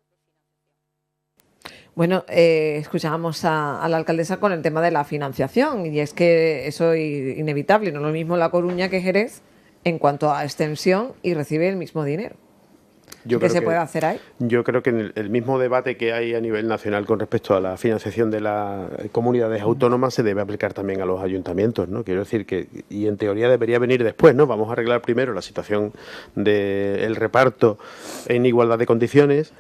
Bueno, escuchábamos a la alcaldesa con el tema de la financiación, y es que eso es inevitable, no es lo mismo La Coruña que Jerez en cuanto a extensión, y recibe el mismo dinero. ¿Qué se puede hacer ahí? Yo creo que en el mismo debate que hay a nivel nacional con respecto a la financiación de las comunidades autónomas se debe aplicar también a los ayuntamientos, ¿no? Quiero decir que, y en teoría debería venir después, ¿no? Vamos a arreglar primero la situación del reparto en igualdad de condiciones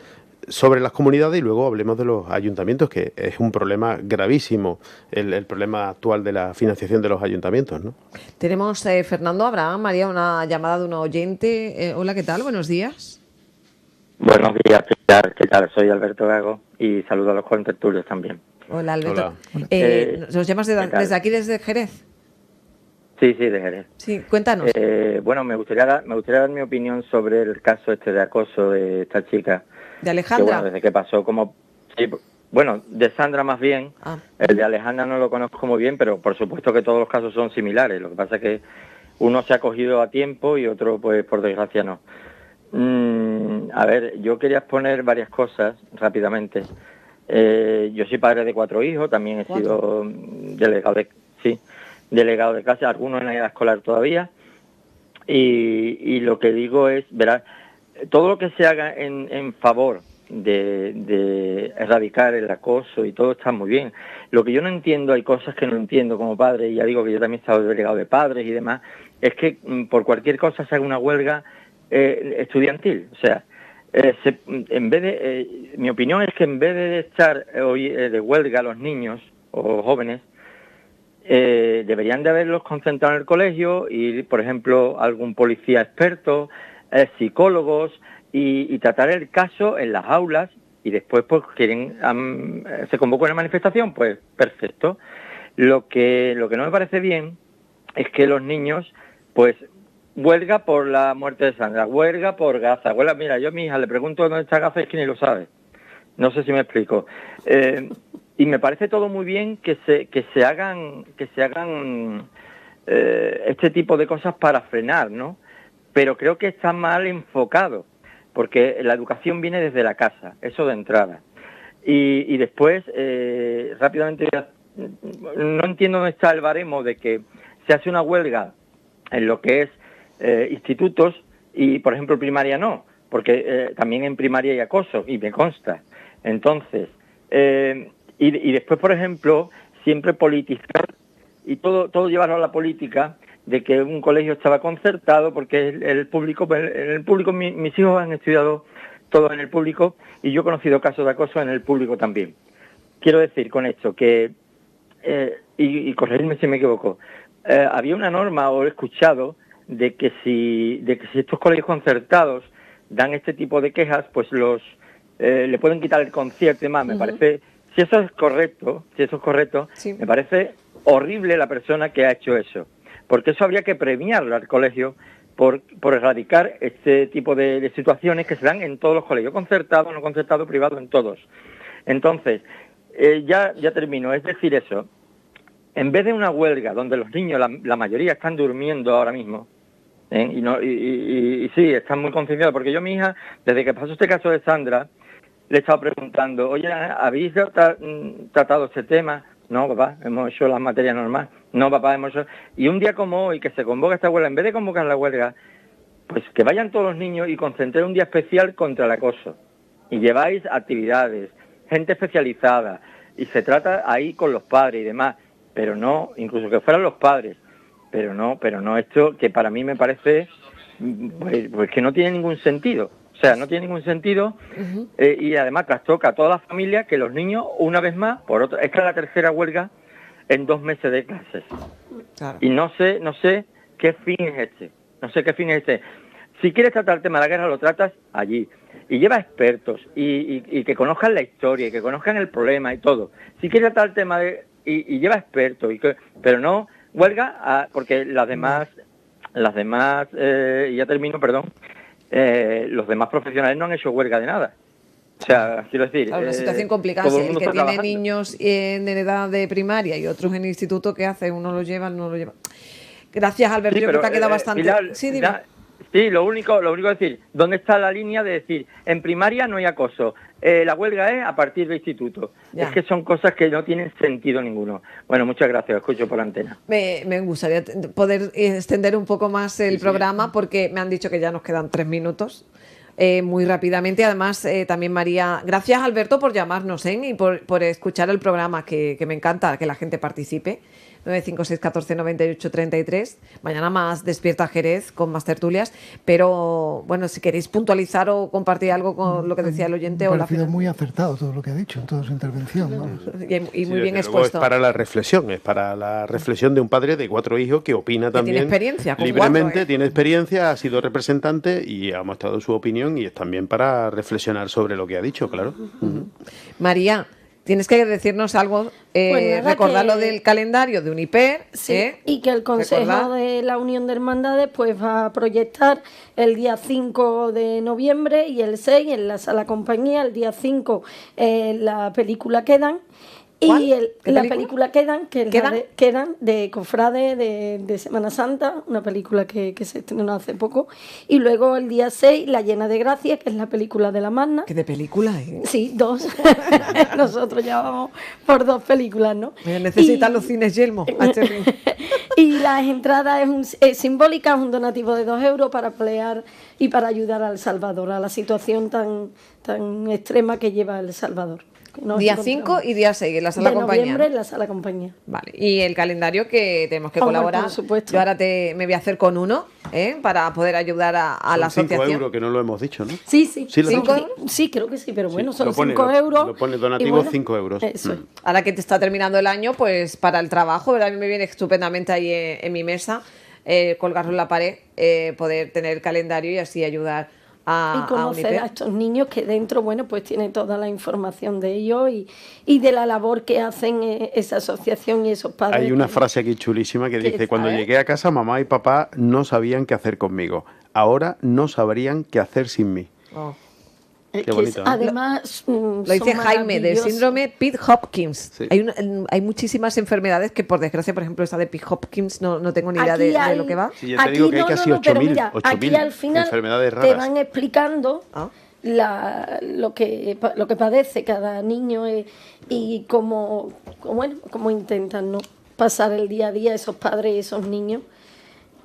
sobre las comunidades y luego hablemos de los ayuntamientos, que es un problema gravísimo el problema actual de la financiación de los ayuntamientos, ¿no? Tenemos Fernando Abraham, María, una llamada de un oyente. Hola, ¿qué tal? Buenos días. Buenos días, ¿qué tal? Soy Alberto Gago y saludo a los contertulios también. Hola, Alberto. Hola. ¿Nos llamas desde aquí, desde Jerez? Sí, de Jerez. Sí, cuéntanos. Bueno, me gustaría dar mi opinión sobre el caso este de acoso de esta chica. ¿De Alejandra? Que, bueno, desde que pasó sí, bueno, de Sandra más bien. El de Alejandra no lo conozco muy bien, pero por supuesto que todos los casos son similares. Lo que pasa es que uno se ha cogido a tiempo y otro, pues, por desgracia no. A ver, yo quería exponer varias cosas rápidamente. Yo soy padre de 4 hijos, también he sido delegado de clase, algunos en la edad escolar todavía. Y lo que digo es, verás, todo lo que se haga en favor de erradicar el acoso y todo está muy bien. Lo que yo no entiendo, hay cosas que no entiendo como padre, y ya digo que yo también he estado delegado de padres y demás, es que por cualquier cosa se haga una huelga estudiantil. O sea, en vez de, mi opinión es que en vez de estar hoy de huelga a los niños o jóvenes, deberían de haberlos concentrado en el colegio y, por ejemplo, algún policía experto, psicólogos, y tratar el caso en las aulas, y después pues se convoca una manifestación, pues perfecto. Lo que no me parece bien es que los niños, pues, huelga por la muerte de Sandra, huelga por Gaza, huelga, mira, yo a mi hija le pregunto dónde está Gaza y es que ni lo sabe. No sé si me explico. Y me parece todo muy bien que se hagan este tipo de cosas para frenar, ¿no? Pero creo que está mal enfocado, porque la educación viene desde la casa, eso de entrada. Y después, rápidamente, no entiendo dónde está el baremo de que se hace una huelga en lo que es institutos y, por ejemplo, primaria no, porque también en primaria hay acoso, y me consta. Entonces, y después, por ejemplo, siempre politizar y todo llevarlo a la política, de que un colegio estaba concertado, porque el público, mis hijos han estudiado todos en el público, y yo he conocido casos de acoso en el público también. Quiero decir con esto que, y corregirme si me equivoco, había una norma, o he escuchado, de que si estos colegios concertados dan este tipo de quejas, pues le pueden quitar el concierto y demás. Me parece, si eso es correcto, sí, me parece horrible la persona que ha hecho eso, porque eso habría que premiarlo al colegio por erradicar este tipo de situaciones que se dan en todos los colegios, concertados, no concertados, privados, en todos. Entonces, ya termino, es decir, eso, en vez de una huelga donde los niños, la mayoría están durmiendo ahora mismo, y sí, están muy concienciados, porque yo a mi hija, desde que pasó este caso de Sandra, le he estado preguntando, oye, ¿habéis tratado este tema? No, papá, hemos hecho las materias normales. No, papá, hemos hecho... Y un día como hoy, que se convoca esta huelga, en vez de convocar la huelga, pues que vayan todos los niños y concentren un día especial contra el acoso. Y lleváis actividades, gente especializada, y se trata ahí con los padres y demás, pero no, incluso que fueran los padres, pero no esto, que para mí me parece pues que no tiene ningún sentido. O sea, no tiene ningún sentido, y además trastoca a toda la familia, que los niños, una vez más, por otra, esta es la tercera huelga en 2 meses de clases. Claro. Y no sé qué fin es este. Si quieres tratar el tema de la guerra, lo tratas allí. Y lleva expertos, y que conozcan la historia, y que conozcan el problema y todo. Si quieres tratar el tema y lleva expertos, pero no huelga, porque las demás, y ya termino, perdón, los demás profesionales no han hecho huelga de nada. O sea, quiero decir... Claro, una situación complicada. todo Si el mundo que está tiene trabajando. niños en edad de primaria y otros en instituto, ¿qué hace? Uno lo lleva, no lo lleva. Gracias, Alberto. Sí, Yo creo que ha quedado pero, bastante... Pilar, sí, dime. sí, lo único es decir, ¿dónde está la línea de decir, en primaria no hay acoso, la huelga es a partir de instituto? Ya. Es que son cosas que no tienen sentido ninguno. Bueno, muchas gracias, escucho por la antena. Me gustaría poder extender un poco más el programa porque me han dicho que ya nos quedan 3 minutos. Muy rápidamente, además también María, gracias Alberto por llamarnos y por escuchar el programa, que me encanta que la gente participe. 956 14 98 33. Mañana más Despierta Jerez con más tertulias, pero bueno, si queréis puntualizar o compartir algo con lo que decía el oyente. Me ha parecido muy acertado todo lo que ha dicho en toda su intervención, ¿no? Y muy bien desde luego expuesto. Es para la reflexión de un padre de 4 hijos que opina también tiene experiencia con libremente, 4, tiene experiencia, ha sido representante y ha mostrado su opinión, y es también para reflexionar sobre lo que ha dicho, claro. María, tienes que decirnos algo, Pues nada, recordar que- lo del calendario de Uniper. Sí, y que el Consejo Recordad. de la Unión de Hermandades pues va a proyectar el día 5 de noviembre y el 6 en la Sala Compañía, el día 5 la película Quedan. ¿Cuál? Y ¿Qué la película? película Quedan, que es la ¿Quedan? Quedan de Cofrade de Semana Santa, una película que se estrenó hace poco. Y luego el día 6, La Llena de Gracia, que es la película de la Magna. ¿Qué de película? ¿Eh? Sí, 2. Nosotros ya vamos por 2 películas, ¿no? Necesitan los cines Yelmo. a este ritmo. Y las entradas es simbólica, es un donativo de 2 euros para pelear y para ayudar a El Salvador, a la situación tan extrema que lleva El Salvador. Nos Día encontramos. 5 y día 6 en la Sala de Compañía. noviembre en la Sala Compañía. Vale, y el calendario que tenemos que Hombre, colaborar. por supuesto. Yo ahora me voy a hacer con uno para poder ayudar a la Son 5 asociación. euros, que no lo hemos dicho, ¿no? Sí. ¿Sí lo has ¿Cinco dicho? euros? Sí, creo que sí, pero bueno, Sí, son lo pone, 5 euros. Lo pone y donativo bueno, 5 euros. Eso es. Ahora que te está terminando el año, pues para el trabajo, ¿verdad? A mí me viene estupendamente ahí en mi mesa, colgarlo en la pared, poder tener el calendario y así ayudar a Y conocer Uniper. a estos niños que dentro, bueno, pues tiene toda la información de ellos y de la labor que hacen esa asociación y esos padres. Hay una que- frase aquí chulísima que ¿Qué? dice: cuando A ver. llegué a casa, mamá y papá no sabían qué hacer conmigo. Ahora no sabrían qué hacer sin mí. Oh. Qué que bonito, ¿no? además, Lo dice Jaime, del síndrome Pitt-Hopkins. Sí. Hay muchísimas enfermedades que, por desgracia, por ejemplo, esta de Pitt-Hopkins, no tengo ni idea de Aquí lo que va. Sí, yo te digo que hay casi 8.000 pero mira, 8.000 aquí al final enfermedades te raras. van explicando Ah. lo que padece cada niño y cómo intentan, ¿no?, pasar el día a día esos padres y esos niños.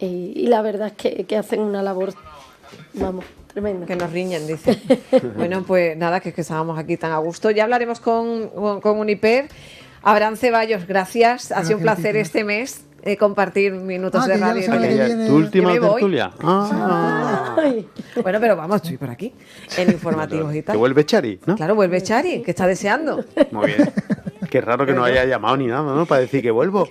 Y la verdad es que hacen una labor, vamos, tremenda. Que nos riñen, dice. Bueno, pues nada, que estábamos aquí tan a gusto. Ya hablaremos con Uniper. Abraham Ceballos, gracias. Ha sido un Gracias, placer Tita. este mes compartir minutos Ah, de que ya la radio. semana que Ya, viene- ¿Tu última Yo me voy. tertulia? Ah. Ay, Bueno, pero vamos, estoy por aquí, en informativos y Que tal. vuelve Chari, ¿no? Claro, vuelve Chari, que está deseando. Muy bien. Qué raro que no haya llamado ni nada, ¿no? Para decir que vuelvo.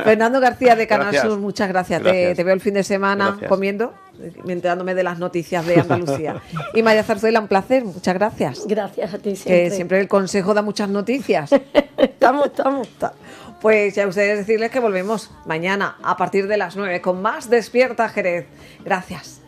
Fernando García de Canal Gracias. Sur, muchas gracias. Gracias. Te veo el fin de semana Gracias. comiendo, enterándome de las noticias de Andalucía. Y María Zarzuela, un placer, muchas gracias. gracias a ti Que siempre. siempre el consejo da muchas noticias. Estamos. Pues ya ustedes decirles que volvemos mañana a partir de las 9 con más Despierta Jerez. Gracias.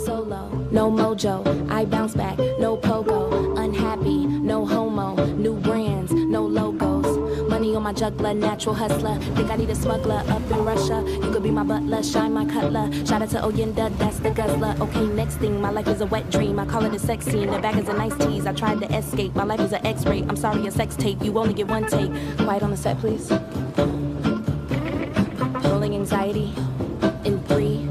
Solo, no mojo, I bounce back, no pogo, unhappy, no homo, new brands, no logos, money on my juggler, natural hustler, think I need a smuggler up in Russia, you could be my butler, shine my cutler, shout out to Oyenda, that's the guzzler, okay next thing, my life is a wet dream, I call it a sex scene, the bag is a nice tease, I tried to escape, my life is an x-ray, I'm sorry a sex tape, you only get one take, quiet on the set please, rolling anxiety, in 3,